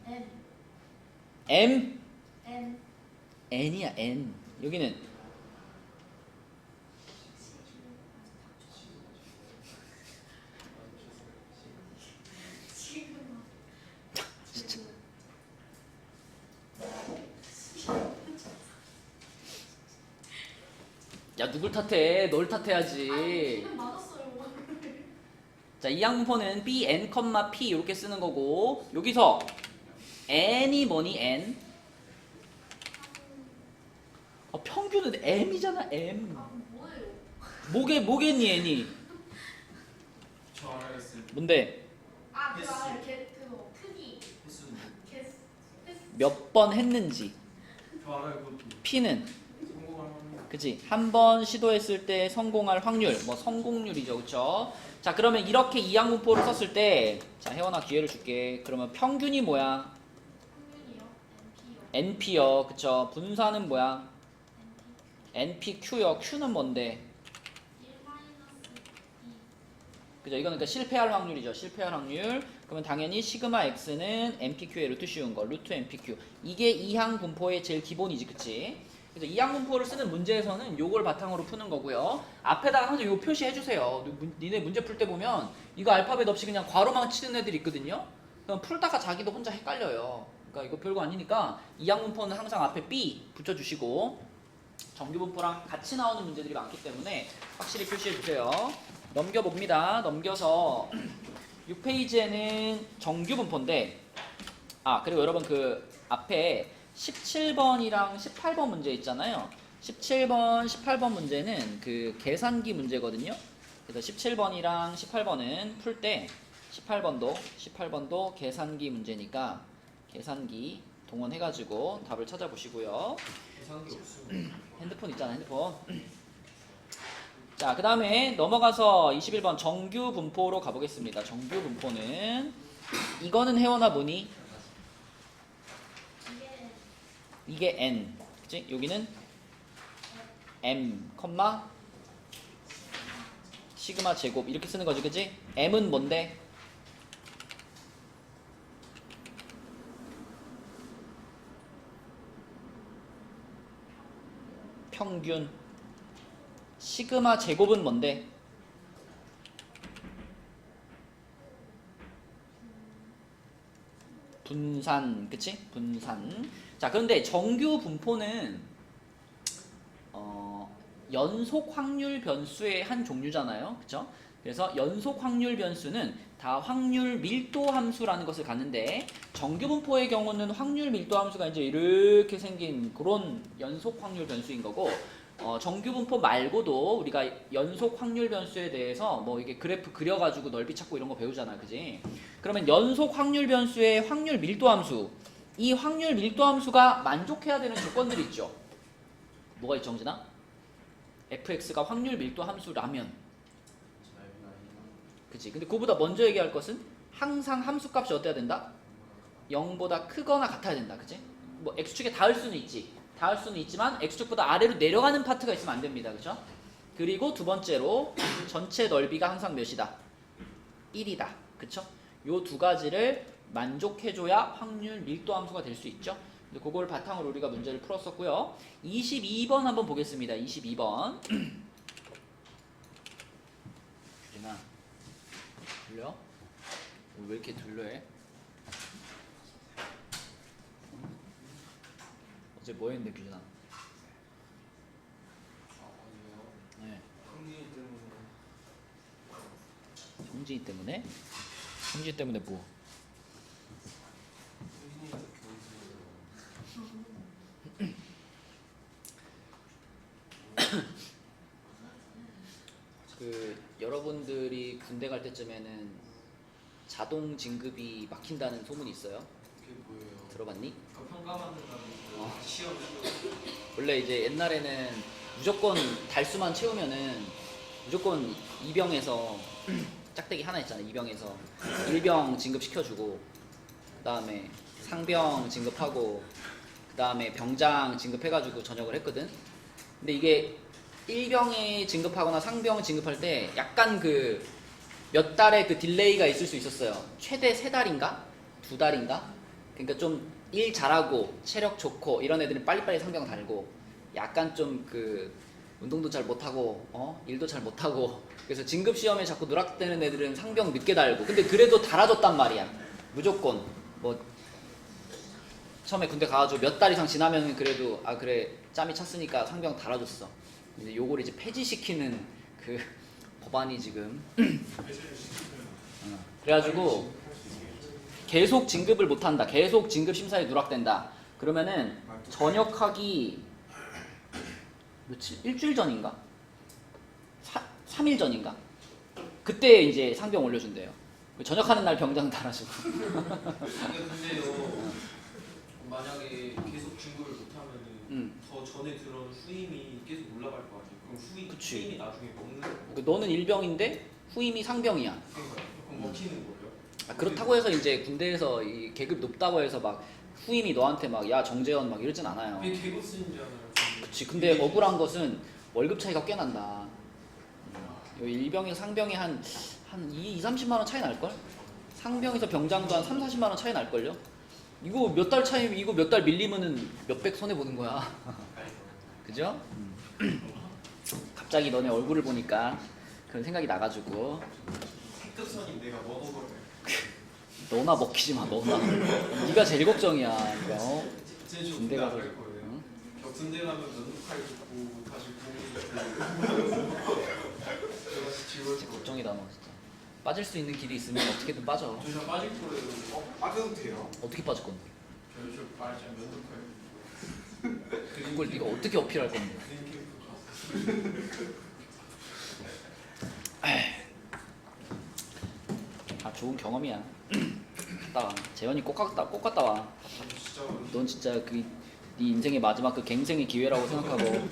S2: M.
S1: M,
S2: N.
S1: N이야, N. 여기는
S2: 지금.
S1: 야, 누굴 탓해? 널
S2: 아니
S1: 탓해야지.
S2: 지금 맞았어요.
S1: 자, 이 항분포는 B, N, P 이렇게 쓰는 거고, 여기서 N이 뭐니, N? 평균은 M이잖아, M.
S2: 아 뭐예요?
S1: 뭐겠니, N이?
S4: 저 알아요, 쌤.
S1: 뭔데?
S2: 아 그거
S4: 횟수.
S2: 알아요. 그거 크기.
S4: 횟수는
S2: 개수.
S1: 몇 번 했는지.
S4: 저 알아요, 그것도.
S1: P는,
S4: 성공할 확률.
S1: 그치? 한 번 시도했을 때 성공할 확률, 뭐 성공률이죠, 그쵸? 자, 그러면 이렇게 이항분포를 썼을 때, 자, 혜원아 기회를 줄게. 그러면 평균이 뭐야?
S2: 평균이요. NP요.
S1: NP요, 그쵸? 분사는 뭐야? NPQ요. Q는 뭔데?
S2: 1 마이너스 2.
S1: 그죠? 이거는 그러니까 실패할 확률이죠. 실패할 확률. 그러면 당연히 시그마 X는 NPQ의 루트 씌운 거, 루트 NPQ. 이게 이항 분포의 제일 기본이지, 그치? 그래서 이항 분포를 쓰는 문제에서는 요걸 바탕으로 푸는 거고요. 앞에다가 항상 요 표시 해주세요. 니네 문제 풀 때 보면 이거 알파벳 없이 그냥 괄호만 치는 애들이 있거든요. 그럼 풀다가 자기도 혼자 헷갈려요. 그러니까 이거 별거 아니니까 이항 분포는 항상 앞에 B 붙여주시고, 정규 분포랑 같이 나오는 문제들이 많기 때문에 확실히 표시해 주세요. 넘겨봅니다. 넘겨서 6페이지에는 정규 분포인데, 그리고 여러분 그 앞에 17번이랑 18번 문제 있잖아요. 17번, 18번 문제는 그 계산기 문제거든요. 그래서 17번이랑 18번은 풀 때 18번도 계산기 문제니까 계산기 동원해가지고 답을 찾아보시고요.
S4: 계산기 없으면
S1: 핸드폰 있잖아, 핸드폰. 자, 그 다음에 넘어가서 21번 정규 분포로 가보겠습니다. 정규 분포는 이거는 혜원아 뭐니? 이게 N, 그치? 여기는 M, 시그마 제곱 이렇게 쓰는 거지, 그치? M은 뭔데? 평균. 시그마 제곱은 뭔데? 분산, 그치? 분산. 자, 그런데 정규 분포는 연속 확률 변수의 한 종류잖아요, 그쵸? 그래서 연속 확률 변수는 다 확률 밀도 함수라는 것을 갖는데 정규 분포의 경우는 확률 밀도 함수가 이제 이렇게 생긴 그런 연속 확률 변수인 거고 정규 분포 말고도 우리가 연속 확률 변수에 대해서 뭐 이게 그래프 그려가지고 넓이 찾고 이런 거 배우잖아, 그지? 그러면 연속 확률 변수의 확률 밀도 함수, 이 확률 밀도 함수가 만족해야 되는 조건들이 있죠. 뭐가 있죠, 정진아? fx가 확률 밀도 함수라면, 그치? 근데 그보다 먼저 얘기할 것은 항상 함수값이 어때야 된다? 0보다 크거나 같아야 된다, 그치? 뭐 x축에 닿을 수는 있지. 닿을 수는 있지만 x축보다 아래로 내려가는 파트가 있으면 안 됩니다, 그죠? 그리고 두 번째로 전체 넓이가 항상 몇이다? 1이다, 그쵸? 요 두 가지를 만족해줘야 확률 밀도 함수가 될 수 있죠. 근데 그걸 바탕으로 우리가 문제를 풀었었고요. 22번 한번 보겠습니다. 22번. 유진아, 들려? 왜 이렇게 들려해? 어제 뭐 했는데, 규진아? 네. 성진이 때문에? 성진이 때문에 뭐? 여러분들이 군대 갈 때쯤에는 자동 진급이 막힌다는 소문이 있어요.
S4: 그게 뭐예요?
S1: 들어봤니?
S3: 평가받는다는 시험을
S1: 원래 이제 옛날에는 무조건 달수만 채우면은 무조건 이병에서 짝대기 하나 있잖아. 이병에서 일병 진급 시켜주고, 그 다음에 상병 진급하고, 그 다음에 병장 진급해가지고 전역을 했거든. 근데 이게 일병에 진급하거나 상병 진급할 때 약간 그 몇 달의 그 딜레이가 있을 수 있었어요. 최대 3달인가? 2달인가? 그러니까 좀 일 잘하고 체력 좋고 이런 애들은 빨리빨리 상병 달고, 약간 좀 그 운동도 잘 못하고 일도 잘 못하고, 그래서 진급 시험에 자꾸 누락되는 애들은 상병 늦게 달고. 근데 그래도 달아줬단 말이야. 무조건 뭐 처음에 군대 가가지고 몇 달 이상 지나면 그래도 아 그래 짬이 찼으니까 상병 달아줬어. 이제 요걸 이제 폐지시키는 그 법안이 지금 그래가지고 계속 진급을 못한다. 계속 진급 심사에 누락된다. 그러면은 전역하기 며칠? 일주일 전인가? 3일 전인가? 그때 이제 상병 올려준대요. 전역하는 날 병장 달아주고.
S4: 근데요, 만약에 계속 진급을 못하면은 더 전에 들어온 후임이 계속 올라갈 거 아니에요? 그럼
S1: 그치.
S4: 후임이 나중에 먹는 거.
S1: 너는 일병인데 후임이 상병이야.
S4: 그러니까요. 그럼 먹히는 거예요?
S1: 그렇다고 해서 이제 군대에서 이 계급 높다고 해서 막 후임이 너한테 막 야 정재현 막 이러진 않아요.
S4: 그게 계급 쓰인잖아요.
S1: 그치. 근데 억울한 것은 월급 차이가 꽤 난다. 일병에서 상병이 한 30만 원 차이 날걸? 상병에서 병장도 한 30, 40만 원 차이 날걸요? 이거 몇 달 차이, 이거 몇 달 밀리면은 몇백 손해 보는 거야. 그죠? 갑자기 너네 얼굴을 보니까 그런 생각이 나가지고.
S4: 특선이 내가 먹어버려요.
S1: 너나 먹히지 마, 너나. 네가 제일 걱정이야. 이거.
S4: 제주
S1: 군대
S4: 군대
S1: 가서.
S4: 안갈 거예요.
S1: 응?
S4: 저 군대 가면 면도칼 듣고 다시 공부 내가 지울
S1: 진짜 걱정이다 너 진짜. 빠질 수 있는 길이 있으면 어떻게든 빠져.
S4: 저 이상 빠질 거예요.
S3: 빠져도 돼요?
S1: 어떻게 빠질 건데?
S4: 저 빠지면 면도칼.
S1: 그걸 네가 어떻게 어필할 건데? 아 좋은 경험이야. 갔다 와. 재현이 꼭 갔다 와.
S4: 진짜
S1: 넌 진짜 네 인생의 마지막 그 갱생의 기회라고 생각하고.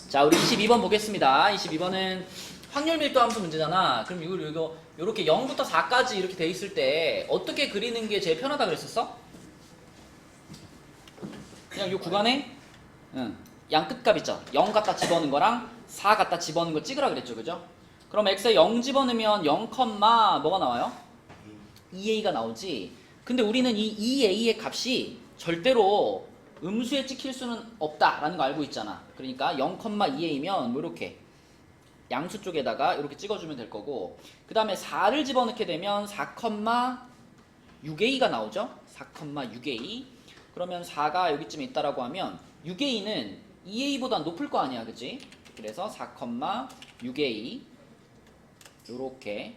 S1: 자, 우리 22번 보겠습니다. 22번은 확률 밀도 함수 문제잖아. 그럼 이거 이렇게 0부터 4까지 이렇게 돼 있을 때 어떻게 그리는 게 제일 편하다 그랬었어? 그냥 이 구간에 양 끝값 있죠. 0 갖다 집어넣은 거랑 4 갖다 집어넣은 거 찍으라 그랬죠, 그죠? 그럼 x에 0 집어넣으면 0, 뭐가 나와요? 2a가 나오지. 근데 우리는 이 2a의 값이 절대로 음수에 찍힐 수는 없다라는 거 알고 있잖아. 그러니까 0, 2a면 뭐 이렇게 양수 쪽에다가 이렇게 찍어주면 될 거고, 그 다음에 4를 집어넣게 되면 4, 6a가 나오죠. 4, 6a. 그러면 4가 여기쯤에 있다라고 하면 6a는 2a보다 높을 거 아니야, 그치? 그래서 4, 6a. 요렇게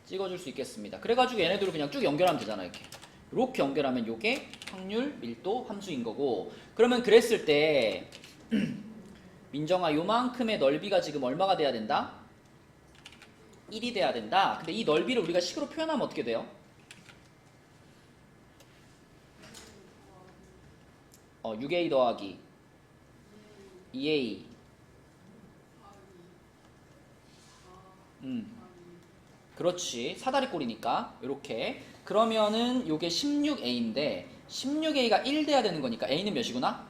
S1: 찍어줄 수 있겠습니다. 그래가지고 얘네들을 그냥 쭉 연결하면 되잖아. 이렇게 연결하면 요게 확률 밀도 함수인 거고, 그러면 그랬을 때 민정아 요만큼의 넓이가 지금 얼마가 돼야 된다? 1이 돼야 된다. 근데 이 넓이를 우리가 식으로 표현하면 어떻게 돼요? 6a 더하기 2a. 그렇지. 사다리꼴이니까 요렇게. 그러면은 요게 16a인데 16a가 1 돼야 되는 거니까 a는 몇이구나?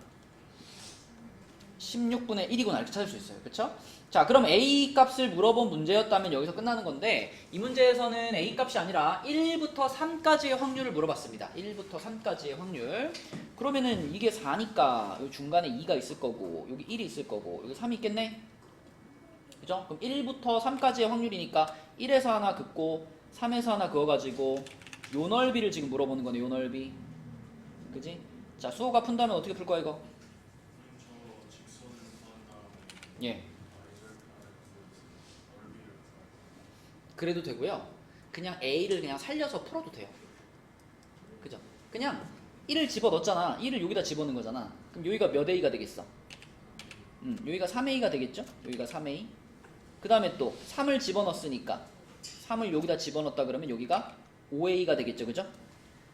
S1: 16분의 1이구나 이렇게 찾을 수 있어요. 그쵸? 자, 그럼 a 값을 물어본 문제였다면 여기서 끝나는 건데, 이 문제에서는 a 값이 아니라 1부터 3까지의 확률을 물어봤습니다. 1부터 3까지의 확률. 그러면은 이게 4니까 여기 중간에 2가 있을 거고, 여기 1이 있을 거고, 여기 3이 있겠네? 그죠? 그럼 1부터 3까지의 확률이니까 1에서 하나 긋고 3에서 하나 그어가지고 요 넓이를 지금 물어보는 거네. 요 넓이. 그지? 자, 수호가 푼다면 어떻게 풀 거야 이거? 예. 그래도 되고요. 그냥 A를 그냥 살려서 풀어도 돼요. 그죠? 그냥 1을 집어넣었잖아. 1을 여기다 집어넣은 거잖아. 그럼 여기가 몇 A가 되겠어? 여기가 3A가 되겠죠? 여기가 3A. 그 다음에 또 3을 집어넣었으니까 3을 여기다 집어넣었다 그러면 여기가 5A가 되겠죠? 그죠?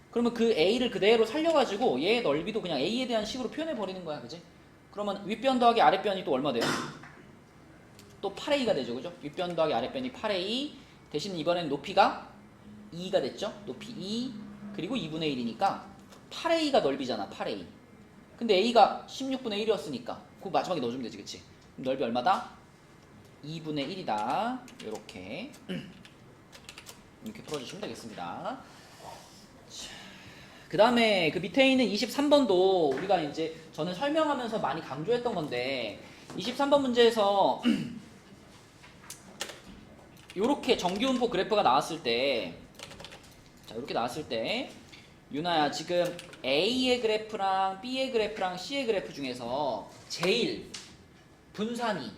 S1: 그러면 그 A를 그대로 살려가지고 얘의 넓이도 그냥 A에 대한 식으로 표현해버리는 거야. 그지? 그러면 윗변 더하기 아랫변이 또 얼마 돼요? 또 8A가 되죠. 그죠? 윗변 더하기 아랫변이 8A. 대신 이번엔 높이가 2가 됐죠? 높이 2 그리고 2분의 1이니까 8A가 넓이잖아. 8A. 근데 A가 16분의 1이었으니까 그거 마지막에 넣어주면 되지. 그치? 그럼 넓이 얼마다? 2분의 1이다. 요렇게 이렇게 풀어주시면 되겠습니다. 그 다음에 그 밑에 있는 23번도 우리가 이제 저는 설명하면서 많이 강조했던 건데, 23번 문제에서 요렇게 정규분포 그래프가 나왔을 때, 자, 요렇게 나왔을 때, 유나야, 지금 A의 그래프랑 B의 그래프랑 C의 그래프 중에서 제일 분산이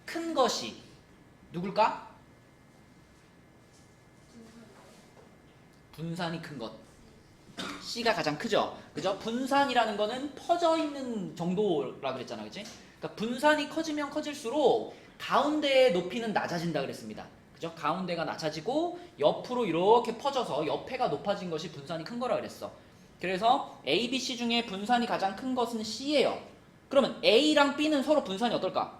S1: 큰 것이 누굴까? 분산이 큰 것. C가 가장 크죠? 그죠? 분산이라는 거는 퍼져 있는 정도라 그랬잖아. 그치? 그러니까 분산이 커지면 커질수록 가운데의 높이는 낮아진다 그랬습니다. 그죠? 가운데가 낮아지고 옆으로 이렇게 퍼져서 옆에가 높아진 것이 분산이 큰 거라 그랬어. 그래서 A, B, C 중에 분산이 가장 큰 것은 C예요. 그러면 A랑 B는 서로 분산이 어떨까?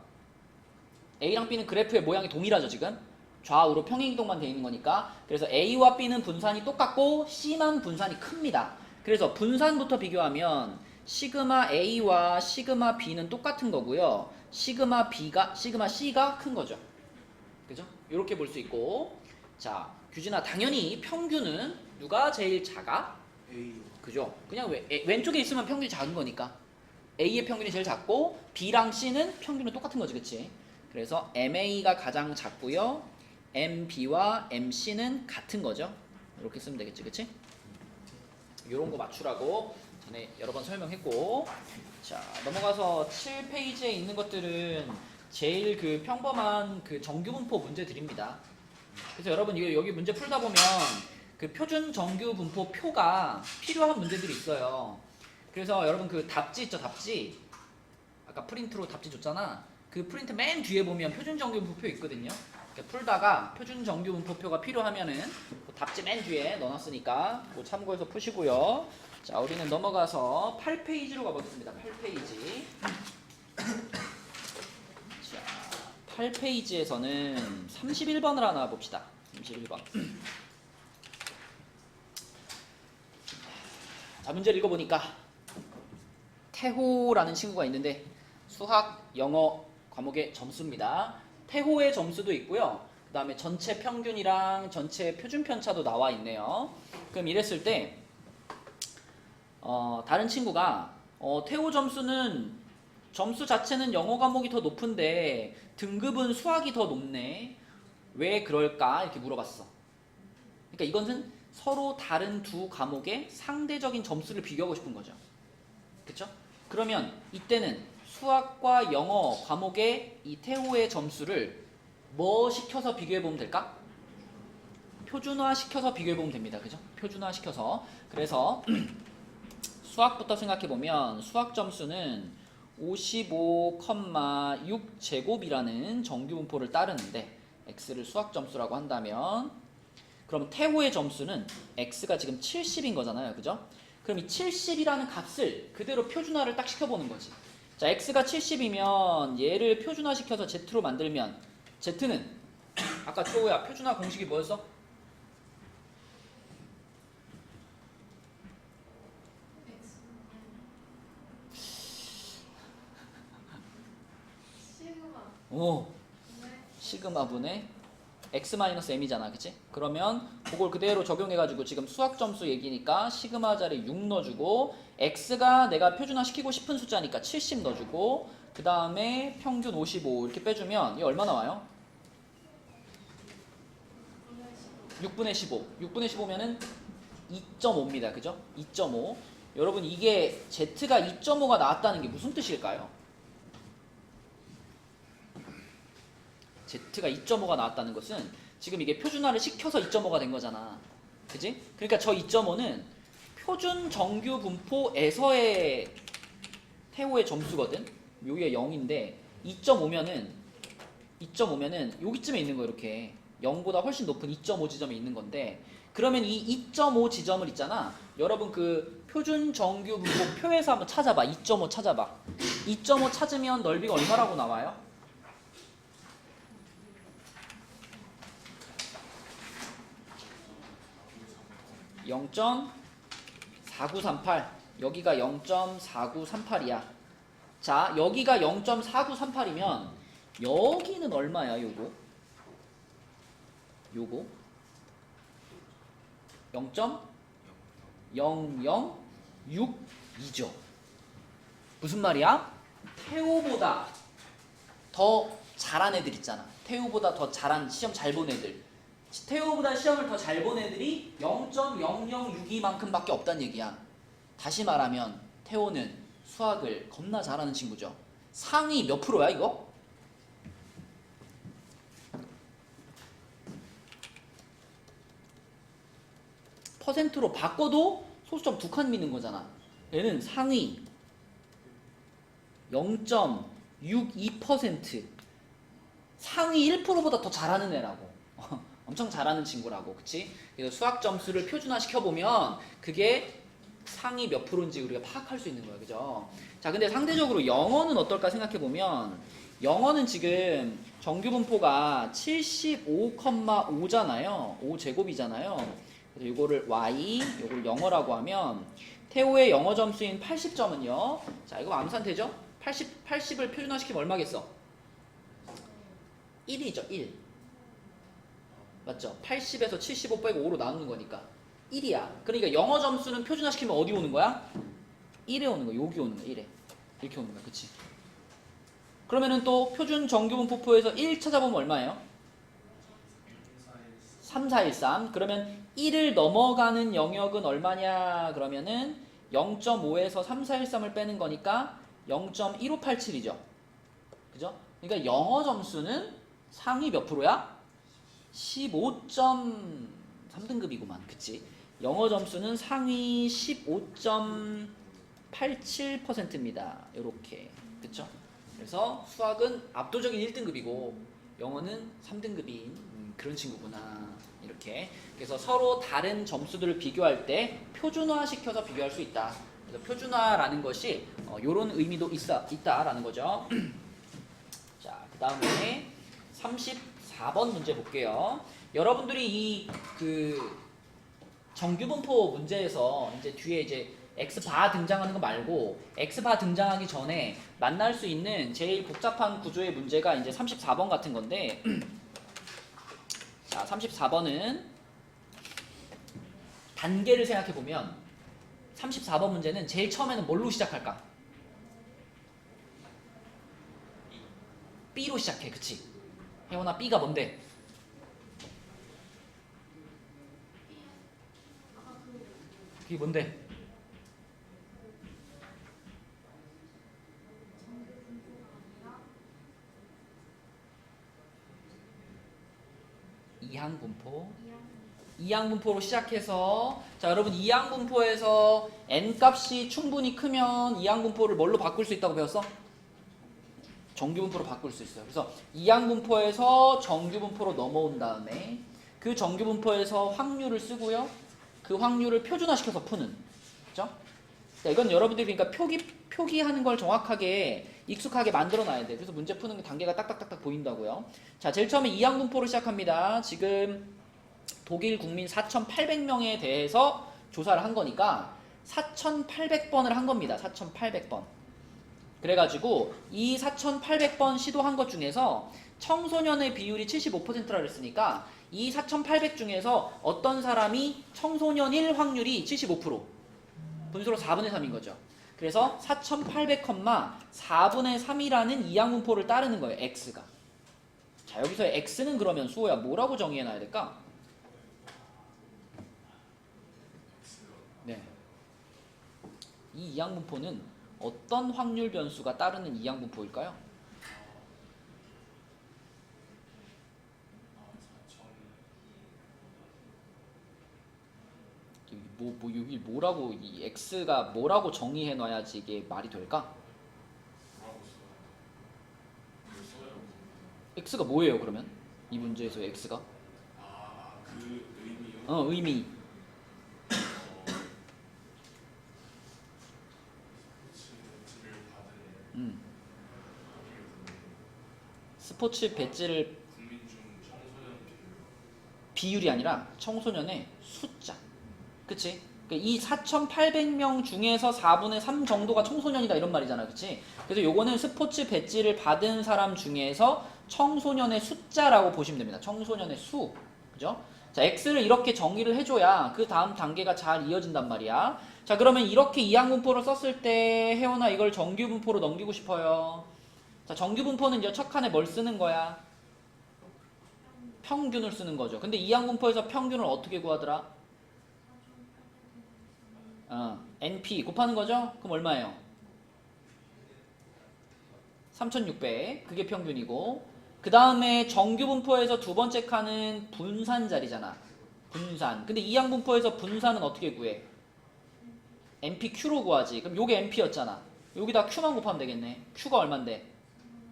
S1: A랑 B는 그래프의 모양이 동일하죠, 지금? 좌우로 평행이동만 되어 있는 거니까. 그래서 A와 B는 분산이 똑같고 C만 분산이 큽니다. 그래서 분산부터 비교하면 시그마 A와 시그마 B는 똑같은 거고요. 시그마 C가 큰 거죠. 그죠? 이렇게 볼 수 있고. 자, 규진아, 당연히 평균은 누가 제일 작아?
S3: A.
S1: 그죠? 그냥 왼쪽에 있으면 평균이 작은 거니까 A의 평균이 제일 작고 B랑 C는 평균은 똑같은 거지, 그치? 그래서 MA가 가장 작고요. MB와 MC는 같은 거죠. 이렇게 쓰면 되겠지, 그치? 요런 거 맞추라고 전에 여러 번 설명했고. 자, 넘어가서 7페이지에 있는 것들은 제일 그 평범한 그 정규분포 문제들입니다. 그래서 여러분 이거 여기 문제 풀다 보면 그 표준 정규분포 표가 필요한 문제들이 있어요. 그래서 여러분 그 답지 있죠, 답지? 아까 프린트로 답지 줬잖아. 그 프린트 맨 뒤에 보면 표준 정규분포표 있거든요. 풀다가 표준 정규분포표가 필요하면은 그 답지 맨 뒤에 넣어놨으니까 그거 참고해서 푸시고요. 자, 우리는 넘어가서 8페이지로 가보겠습니다. 8페이지. 자, 8페이지에서는 31번을 하나 봅시다. 31번. 자, 문제를 읽어보니까 태호라는 친구가 있는데 수학, 영어 과목의 점수입니다. 태호의 점수도 있고요. 그 다음에 전체 평균이랑 전체 표준 편차도 나와 있네요. 그럼 이랬을 때 다른 친구가 태호 점수는 점수 자체는 영어 과목이 더 높은데 등급은 수학이 더 높네. 왜 그럴까? 이렇게 물어봤어. 그러니까 이것은 서로 다른 두 과목의 상대적인 점수를 비교하고 싶은 거죠. 그쵸? 그러면 이때는 수학과 영어 과목의 이 태호의 점수를 뭐 시켜서 비교해보면 될까? 표준화 시켜서 비교해보면 됩니다. 그죠? 표준화 시켜서. 그래서 수학부터 생각해보면 수학 점수는 55,6제곱이라는 정규분포를 따르는데 x를 수학 점수라고 한다면 그럼 태호의 점수는 x가 지금 70인 거잖아요. 그죠? 그럼 이 70이라는 값을 그대로 표준화를 딱 시켜보는 거지. 자, x가 70이면 얘를 표준화 시켜서 z로 만들면 z는 아까 초호야 표준화 공식이 뭐였어?
S2: X 시그마
S1: 오,
S2: 네.
S1: 시그마분의 x-m이잖아. 그치? 그러면 그걸 그대로 적용해가지고 지금 수학 점수 얘기니까 시그마 자리 6 넣어주고 x가 내가 표준화 시키고 싶은 숫자니까 70 넣어주고 그 다음에 평균 55 이렇게 빼주면 이게 얼마 나와요? 6분의 15. 6분의 15면은 2.5입니다. 그죠? 2.5. 여러분 이게 z가 2.5가 나왔다는 게 무슨 뜻일까요? z가 2.5가 나왔다는 것은 지금 이게 표준화를 시켜서 2.5가 된 거잖아. 그지? 그러니까 저 2.5는 표준 정규 분포에서의 태호의 점수거든. 여기가 0인데 2.5면은 여기쯤에 있는 거 이렇게 0보다 훨씬 높은 2.5 지점에 있는 건데 그러면 이 2.5 지점을 있잖아. 여러분 그 표준 정규 분포 표에서 한번 찾아봐. 2.5 찾아봐. 2.5 찾으면 넓이가 얼마라고 나와요? 0.4938 여기가 0.4938이야. 자, 여기가 0.4938이면 여기는 얼마야? 요거 0.0062죠. 무슨 말이야? 태호보다 더 잘한 애들 있잖아. 태호보다 더 잘한 시험 잘 본 애들. 태호보다 시험을 더 잘 본 애들이 0.0062만큼밖에 없다는 얘기야. 다시 말하면 태호는 수학을 겁나 잘하는 친구죠. 상위 몇 프로야 이거? 퍼센트로 바꿔도 소수점 2칸 미는 거잖아. 얘는 상위 0.62% 상위 1%보다 더 잘하는 애라고. 엄청 잘하는 친구라고. 그치? 그래서 수학 점수를 표준화 시켜보면 그게 상위 몇 프로인지 우리가 파악할 수 있는 거예요. 그죠? 자, 근데 상대적으로 영어는 어떨까 생각해보면 영어는 지금 정규분포가 75,5잖아요. 5제곱이잖아요. 그래서 이거를 y, 이걸 영어라고 하면 태호의 영어 점수인 80점은요. 자, 이거 암산 되죠? 80을 표준화시키면 얼마겠어? 1이죠, 1. 맞죠? 80에서 75 빼고 5로 나누는 거니까 1이야. 그러니까 영어 점수는 표준화시키면 어디 오는 거야? 1에 오는 거야. 여기 오는 거야. 1에. 이렇게 오는 거야. 그치? 그러면은 또 표준 정규분포표에서 1 찾아보면 얼마예요? 3413. 그러면 1을 넘어가는 영역은 얼마냐? 그러면은 0.5에서 3413을 빼는 거니까 0.1587이죠. 그죠? 그러니까 영어 점수는 상위 몇 프로야? 15.3등급이구만. 그치? 영어 점수는 상위 15.87%입니다. 요렇게. 그쵸? 그래서 수학은 압도적인 1등급이고 영어는 3등급인 그런 친구구나. 이렇게. 그래서 서로 다른 점수들을 비교할 때 표준화 시켜서 비교할 수 있다. 그래서 표준화라는 것이 요런 의미도 있다라는 거죠. 자, 그 다음에 34번 문제 볼게요. 여러분들이 이 정규분포 문제에서 이제 뒤에 이제 x바 등장하는 거 말고 x바 등장하기 전에 만날 수 있는 제일 복잡한 구조의 문제가 이제 34번 같은 건데 자, 34번은 단계를 생각해 보면 34번 문제는 제일 처음에는 뭘로 시작할까? B로 시작해. 그치? 혜원아, B가 뭔데? 그게 뭔데? 이항분포.
S2: 이양
S1: 이항분포로 시작해서 자 여러분 이항분포에서 n값이 충분히 크면 이항분포를 뭘로 바꿀 수 있다고 배웠어? 정규분포로 바꿀 수 있어요. 그래서 이항분포에서 정규분포로 넘어온 다음에 그 정규분포에서 확률을 쓰고요. 그 확률을 표준화시켜서 푸는. 그죠? 자, 이건 여러분들이 그러니까 표기하는 걸 정확하게 익숙하게 만들어 놔야 돼. 그래서 문제 푸는 단계가 딱딱딱딱 보인다고요. 자, 제일 처음에 이항분포로 시작합니다. 지금 독일 국민 4,800명에 대해서 조사를 한 거니까 4,800번을 한 겁니다. 4,800번. 그래가지고 이 4,800번 시도한 것 중에서 청소년의 비율이 75%라 그랬으니까 이 4,800 중에서 어떤 사람이 청소년일 확률이 75%. 분수로 4분의 3인 거죠. 그래서 4,800, 4분의 3이라는 이항분포를 따르는 거예요. x가. 자, 여기서 x는 그러면 수호야 뭐라고 정의해놔야 될까? 네. 이 이항분포는 어떤 확률 변수가 따르는 이항분포일까요? 여기 뭐라고 이 x가 뭐라고 정의해 놔야지 이게 말이 될까? x가 뭐예요 그러면? 이 문제에서 x가?
S5: 그 의미요?
S1: 의미. 스포츠 배지를
S5: 국민 중 청소년
S1: 비율이 아니라 청소년의 숫자. 그치? 이 4,800명 중에서 4분의 3 정도가 청소년이다 이런 말이잖아. 그치? 그래서 요거는 스포츠 배지를 받은 사람 중에서 청소년의 숫자라고 보시면 됩니다. 청소년의 수. 그죠? 자, x를 이렇게 정의를 해줘야 그 다음 단계가 잘 이어진단 말이야. 자, 그러면 이렇게 이항분포를 썼을 때 혜원아 이걸 정규분포로 넘기고 싶어요. 자, 정규분포는 이제 첫 칸에 뭘 쓰는 거야? 평균을 쓰는 거죠. 근데 이항분포에서 평균을 어떻게 구하더라? NP 곱하는 거죠? 그럼 얼마예요? 3600. 그게 평균이고 그 다음에 정규분포에서 두 번째 칸은 분산 자리잖아. 분산. 근데 이항분포에서 분산은 어떻게 구해? NPQ로 구하지. 그럼 요게 NP였잖아. 여기다 Q만 곱하면 되겠네. Q가 얼만데?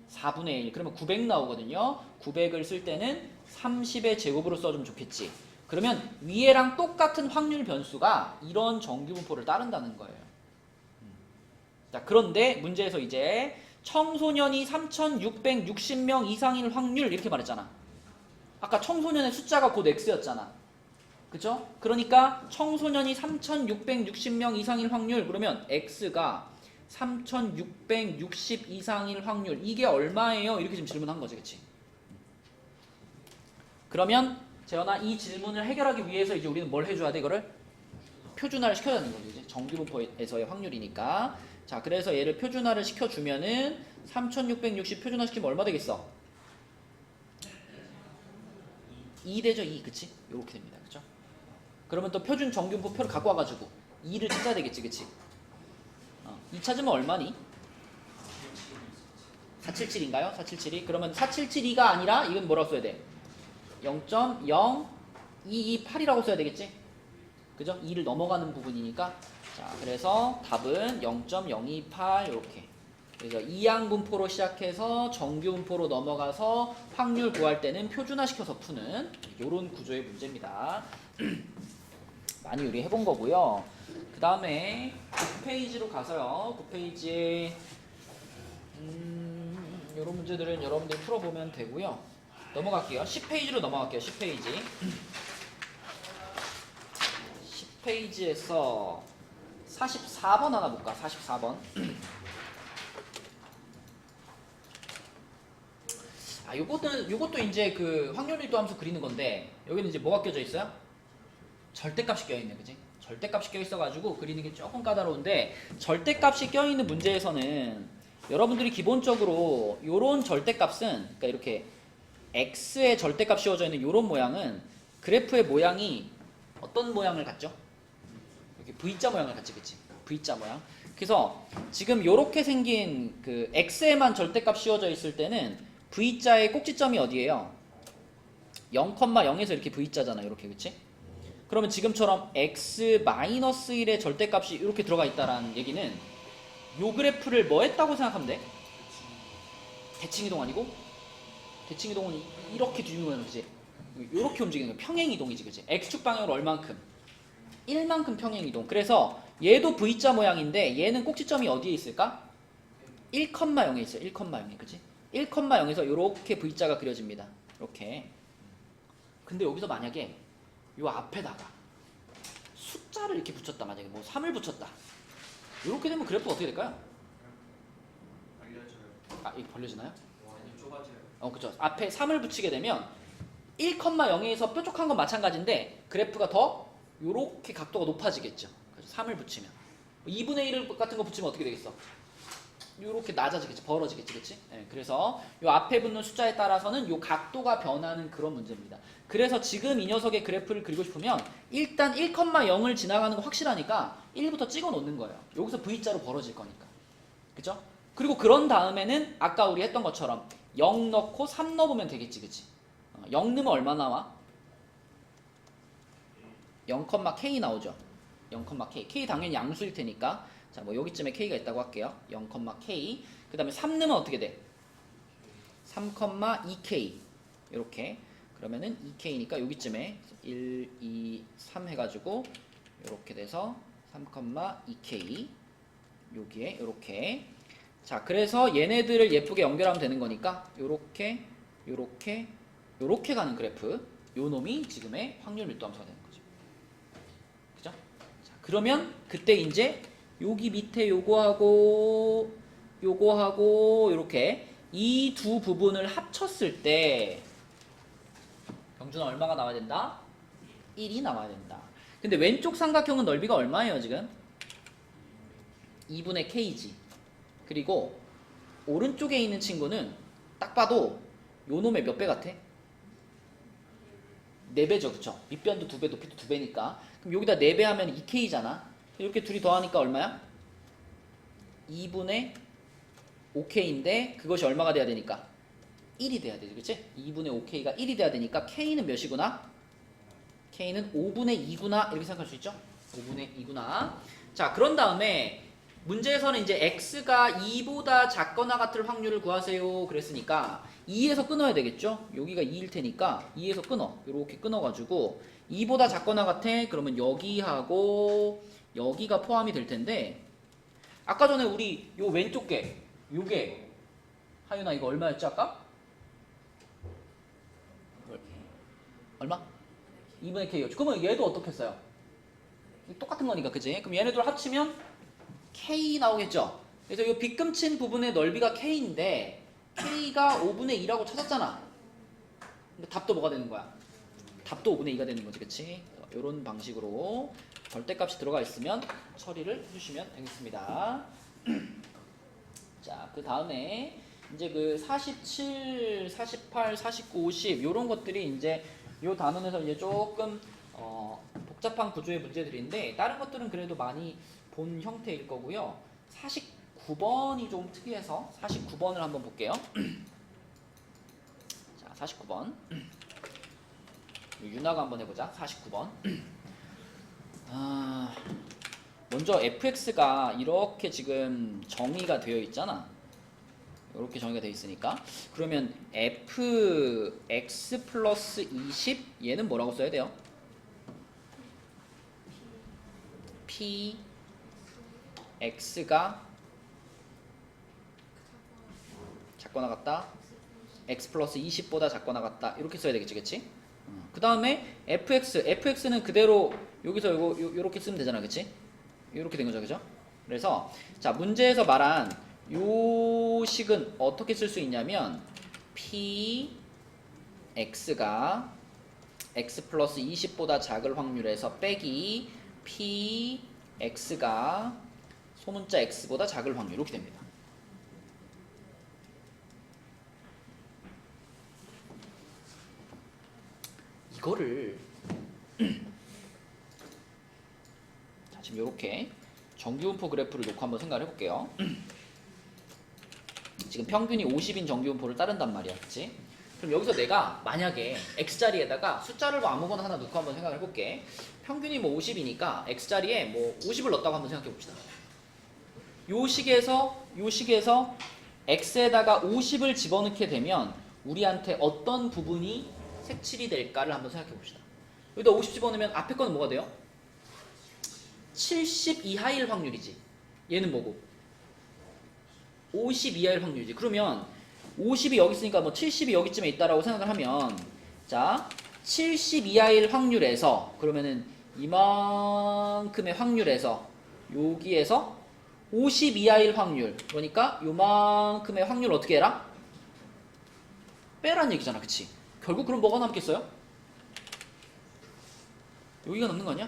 S1: 4분의 1. 그러면 900 나오거든요. 900을 쓸 때는 30의 제곱으로 써주면 좋겠지. 그러면 위에랑 똑같은 확률 변수가 이런 정규분포를 따른다는 거예요. 자, 그런데 문제에서 이제 청소년이 3,660명 이상일 확률 이렇게 말했잖아. 아까 청소년의 숫자가 곧 x였잖아. 그죠? 그러니까 청소년이 3,660명 이상일 확률 그러면 x가 3,660 이상일 확률 이게 얼마예요? 이렇게 지금 질문한 거지. 그치? 그러면 재현아 이 질문을 해결하기 위해서 이제 우리는 뭘 해줘야 돼? 이거를 표준화를 시켜야 되는 거죠. 이제 정규분포에서의 확률이니까. 자, 그래서 얘를 표준화를 시켜주면은 3,660 표준화 시키면 얼마 되겠어? 2 되죠? 2. 그치? 요렇게 됩니다. 그쵸? 그러면 또 표준 정규분포표를 갖고 와가지고 2를 찾아야 되겠지. 그치? 2 찾으면 얼마니? 477인가요? 477이? 그러면 4772가 아니라 이건 뭐라고 써야 돼? 0.0228이라고 써야 되겠지? 그죠? 2를 넘어가는 부분이니까. 자, 그래서 답은 0.028 이렇게. 그래서 이항분포로 시작해서 정규분포로 넘어가서 확률 구할 때는 표준화시켜서 푸는 이런 구조의 문제입니다. 많이 우리 해본 거고요. 그 다음에 9페이지로 가서요. 9페이지에 이런 문제들은 여러분들이 풀어보면 되고요. 넘어갈게요. 10페이지로 넘어갈게요. 10페이지. 10페이지에서 44번 하나 볼까? 44번. 요것도 이제 그 확률 밀도 함수 그리는 건데 여기는 이제 뭐가 껴져 있어요? 절대값이 껴 있네. 그지? 절대값이 껴 있어 가지고 그리는 게 조금 까다로운데 절대값이 껴 있는 문제에서는 여러분들이 기본적으로 요런 절대값은 그러니까 이렇게 x의 절대값 씌워져 있는 요런 모양은 그래프의 모양이 어떤 모양을 갖죠? 이렇게 V자 모양을 갖지. 그치? V자 모양. 그래서 지금 요렇게 생긴 그 x에만 절대값 씌워져 있을 때는 V자의 꼭지점이 어디예요? 0,0에서 이렇게 V자잖아. 이렇게 그치? 그러면 지금처럼 x-1의 절대값이 이렇게 들어가 있다라는 얘기는 요 그래프를 뭐 했다고 생각하면 돼? 대칭이동 아니고? 대칭이동은 이렇게 뒤집는 거야, 그치? 이렇게 움직이는 거야. 평행이동이지, 그치? x축 방향으로 얼만큼? 1만큼 평행이동. 그래서 얘도 V자 모양인데 얘는 꼭지점이 어디에 있을까? 1,0에 있어요. 1,0에, 그치? 1,0에서 이렇게 V자가 그려집니다. 이렇게. 근데 여기서 만약에 요 앞에다가 숫자를 이렇게 붙였다. 만약에 뭐 3을 붙였다. 이렇게 되면 그래프가 어떻게 될까요?
S4: 알려줘요.
S1: 아, 이거 벌려지나요?
S4: 아니 좁아져요.
S1: 그쵸. 앞에 3을 붙이게 되면 1,0에서 뾰족한 건 마찬가지인데 그래프가 더 요렇게 각도가 높아지겠죠. 그래서 3을 붙이면 2분의 1 같은 거 붙이면 어떻게 되겠어? 요렇게 낮아지겠지. 벌어지겠지. 그치? 네, 그래서 요 앞에 붙는 숫자에 따라서는 요 각도가 변하는 그런 문제입니다. 그래서 지금 이 녀석의 그래프를 그리고 싶으면 일단 1,0을 지나가는 거 확실하니까 1부터 찍어 놓는 거예요. 여기서 V자로 벌어질 거니까. 그죠? 그리고 그런 다음에는 아까 우리 했던 것처럼 0 넣고 3 넣어보면 되겠지. 그치? 0 넣으면 얼마 나와? 0,k 나오죠. 0,k. k 당연히 양수일 테니까. 자, 뭐 여기쯤에 k가 있다고 할게요. 0,k. 그 다음에 3 넣으면 어떻게 돼? 3,2k. 이렇게. 그러면은 2k니까 여기쯤에 1, 2, 3 해가지고 이렇게 돼서 3,2k. 여기에 이렇게. 자, 그래서 얘네들을 예쁘게 연결하면 되는 거니까 요렇게, 요렇게, 요렇게 가는 그래프. 요 놈이 지금의 확률 밀도 함수가 되는 거죠. 그죠? 자, 그러면 그때 이제 여기 밑에 요거하고 요거하고 요렇게 이 두 부분을 합쳤을 때 경준아 얼마가 나와야 된다? 1이 나와야 된다. 근데 왼쪽 삼각형은 넓이가 얼마예요 지금? 2분의 k지. 그리고 오른쪽에 있는 친구는 딱 봐도 요 놈의 몇 배 같아? 4배죠, 그쵸? 밑변도 2배, 높이도 2배니까. 그럼 여기다 4배 하면 2k잖아. 이렇게 둘이 더하니까 얼마야? 2분의 5k인데 그것이 얼마가 돼야 되니까? 1이 돼야 되지, 그치? 2분의 5k가 1이 돼야 되니까 k는 몇이구나? k는 5분의 2구나 이렇게 생각할 수 있죠? 5분의 2구나. 자, 그런 다음에 문제에서는 이제 x가 2보다 작거나 같을 확률을 구하세요 그랬으니까 2에서 끊어야 되겠죠? 여기가 2일 테니까 2에서 끊어. 이렇게 끊어가지고 2보다 작거나 같아. 그러면 여기하고 여기가 포함이 될 텐데 아까 전에 우리 요 왼쪽 게 요게 하윤아 이거 얼마였지 아까? 얼마? 2분의 k였죠. 그러면 얘도 어떻게 써요? 똑같은 거니까 그치? 그럼 얘네들 합치면 k 나오겠죠? 그래서 이 빗금친 부분의 넓이가 k인데 k가 5분의 2라고 찾았잖아. 근데 답도 뭐가 되는 거야? 답도 5분의 2가 되는 거지, 그치? 이런 방식으로 절대값이 들어가 있으면 처리를 해주시면 되겠습니다. 자, 그 다음에 이제 그 47, 48, 49, 50 이런 것들이 이제 요 단원에서 이제 조금 복잡한 구조의 문제들인데 다른 것들은 그래도 많이 본 형태일 거고요. 49번이 좀 특이해서 49번을 한번 볼게요. 자, 49번. 윤아가 한번 해보자. 49번. 먼저 fx가 이렇게 지금 정의가 되어 있잖아. 이렇게 정의가 되어 있으니까 그러면 fx 플러스 20 얘는 뭐라고 써야 돼요? p x가 작거나 같다. x 플러스 20보다 작거나 같다. 이렇게 써야 되겠지, 그치? 그 다음에 fx는 그대로 여기서 요렇게 쓰면 되잖아, 그치? 이렇게 된 거죠, 그죠? 그래서 자, 문제에서 말한 요 식은 어떻게 쓸 수 있냐면 p x가 x 플러스 20보다 작을 확률에서 빼기 p x가 소문자 x보다 작을 확률 이렇게 됩니다. 이거를 자, 지금 이렇게 정규분포 그래프를 놓고 한번 생각을 해볼게요. 지금 평균이 50인 정규분포를 따른단 말이야, 그치? 그럼 여기서 내가 만약에 x자리에다가 숫자를 뭐 아무거나 하나 넣고 한번 생각을 해볼게. 평균이 뭐 50이니까 x자리에 뭐 50을 넣었다고 한번 생각해 봅시다. 요 식에서 x에다가 50을 집어넣게 되면 우리한테 어떤 부분이 색칠이 될까를 한번 생각해 봅시다. 여기다 50 집어넣으면 앞에 거는 뭐가 돼요? 70 이하일 확률이지. 얘는 뭐고? 50 이하일 확률이지. 그러면 50이 여기 있으니까 뭐 70이 여기쯤에 있다라고 생각을 하면, 자, 70 이하일 확률에서 그러면은 이만큼의 확률에서 여기에서 50 이하일 확률, 그러니까 요만큼의 확률 어떻게 해라? 빼란 얘기잖아, 그치? 결국 그럼 뭐가 남겠어요? 여기가 남는 거 아니야?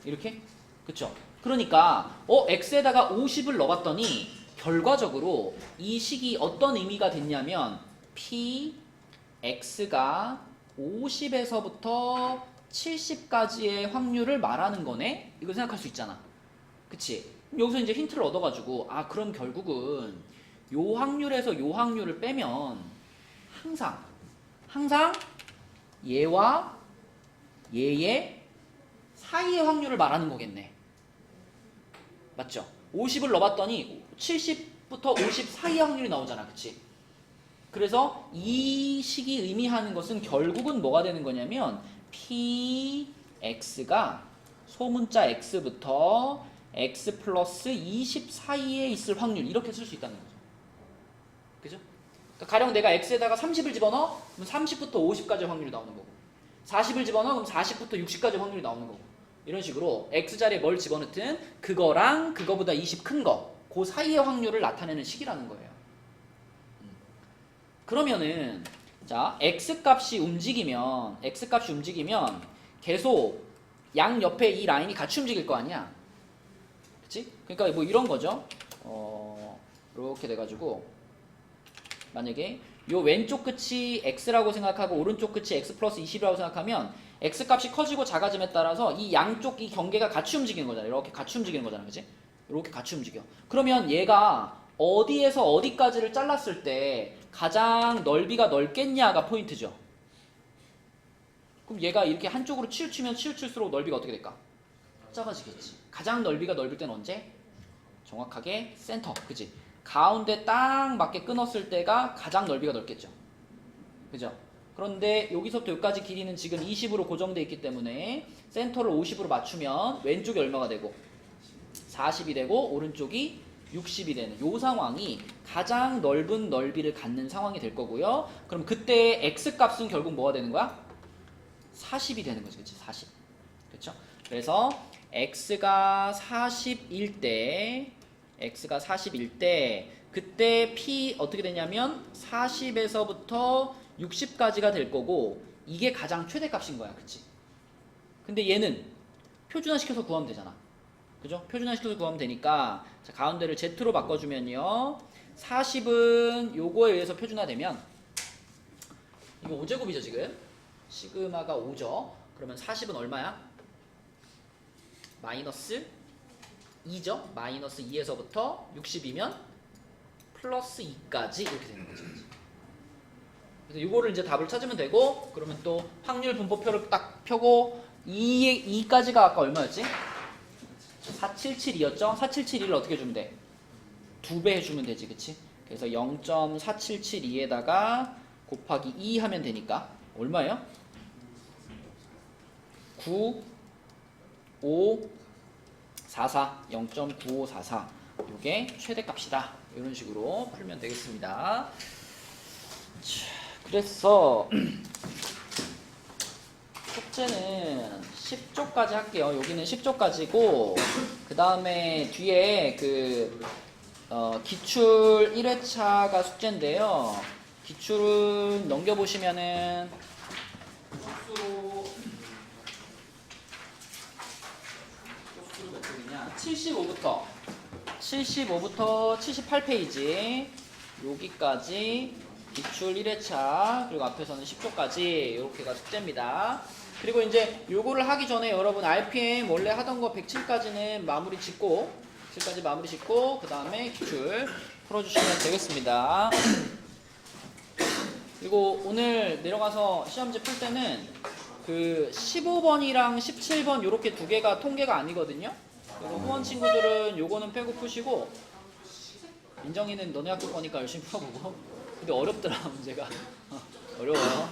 S1: 이렇게? 그쵸? 그러니까 x에다가 50을 넣어봤더니 결과적으로 이 식이 어떤 의미가 됐냐면 p x가 50에서부터 70까지의 확률을 말하는 거네? 이거 생각할 수 있잖아. 그치? 여기서 이제 힌트를 얻어가지고 그럼 결국은 요 확률에서 요 확률을 빼면 항상 얘와 얘의 사이의 확률을 말하는 거겠네. 맞죠? 50을 넣어봤더니 70부터 50 사이의 확률이 나오잖아. 그치? 그래서 이 식이 의미하는 것은 결국은 뭐가 되는 거냐면 px가 소문자 x부터 x 플러스 20 사이에 있을 확률, 이렇게 쓸 수 있다는 거죠. 그죠? 그러니까 가령 내가 x에다가 30을 집어넣어? 그럼 30부터 50까지 확률이 나오는 거고, 40을 집어넣어? 그럼 40부터 60까지 확률이 나오는 거고, 이런 식으로 x자리에 뭘 집어넣든 그거랑 그거보다 20 큰 거, 그 사이의 확률을 나타내는 식이라는 거예요. 그러면은 자, x값이 움직이면 계속 양 옆에 이 라인이 같이 움직일 거 아니야. 그치? 그러니까 뭐 이런 거죠. 이렇게 돼가지고 만약에 요 왼쪽 끝이 x라고 생각하고 오른쪽 끝이 x 플러스 20이라고 생각하면 x값이 커지고 작아짐에 따라서 이 양쪽 이 경계가 같이 움직이는 거잖아. 이렇게 같이 움직이는 거잖아. 그치? 이렇게 같이 움직여. 그러면 얘가 어디에서 어디까지를 잘랐을 때 가장 넓이가 넓겠냐가 포인트죠. 그럼 얘가 이렇게 한쪽으로 치우치면 치우칠수록 넓이가 어떻게 될까? 작아지겠지. 가장 넓이가 넓을 때는 언제? 정확하게 센터, 그치? 가운데 딱 맞게 끊었을 때가 가장 넓이가 넓겠죠. 그죠? 그런데 여기서부터 여기까지 길이는 지금 20으로 고정되어 있기 때문에 센터를 50으로 맞추면 왼쪽이 얼마가 되고 40이 되고 오른쪽이 60이 되는 요 상황이 가장 넓은 넓이를 갖는 상황이 될 거고요. 그럼 그때 x값은 결국 뭐가 되는 거야? 40이 되는 거지. 그치? 40. 그쵸? 그래서 x가 40일 때 그때 p 어떻게 되냐면 40에서부터 60까지가 될 거고, 이게 가장 최대값인 거야. 그치? 근데 얘는 표준화시켜서 구하면 되잖아. 그죠? 표준화시켜서 구하면 되니까, 자, 가운데를 z로 바꿔주면요, 40은 요거에 의해서 표준화되면 이거 5제곱이죠 지금? 시그마가 5죠. 그러면 40은 얼마야? 마이너스 2죠? 마이너스 2에서부터 60이면 플러스 2까지 이렇게 되는 거죠. 그래서 이거를 이제 답을 찾으면 되고, 그러면 또 확률 분포표를 딱 펴고 2까지가 아까 얼마였지? 4772였죠? 4772를 어떻게 해주면 돼? 2배 해주면 되지, 그치? 그래서 0.4772에다가 곱하기 2 하면 되니까 얼마예요? 0.9544 이게 최대값이다. 이런 식으로 풀면 되겠습니다. 자, 그래서 숙제는 10조까지 할게요. 여기는 10조까지고, 그 다음에 뒤에 기출 1회차가 숙제인데요. 기출은 넘겨보시면은 쪽수로 몇 쪽이냐? 75부터 78페이지 여기까지 기출 1회차, 그리고 앞에서는 10조까지 이렇게가 숙제입니다. 그리고 이제 요거를 하기 전에 여러분 RPM 원래 하던 거 107까지는 마무리 짓고, 107까지 마무리 짓고 그 다음에 기출 풀어주시면 되겠습니다. 그리고 오늘 내려가서 시험지 풀 때는 그 15번이랑 17번 요렇게 두 개가 통계가 아니거든요. 그래서 후원 친구들은 요거는 빼고 푸시고, 민정이는 너네 학교 거니까 열심히 풀어보고. 근데 어렵더라 문제가. 어려워요.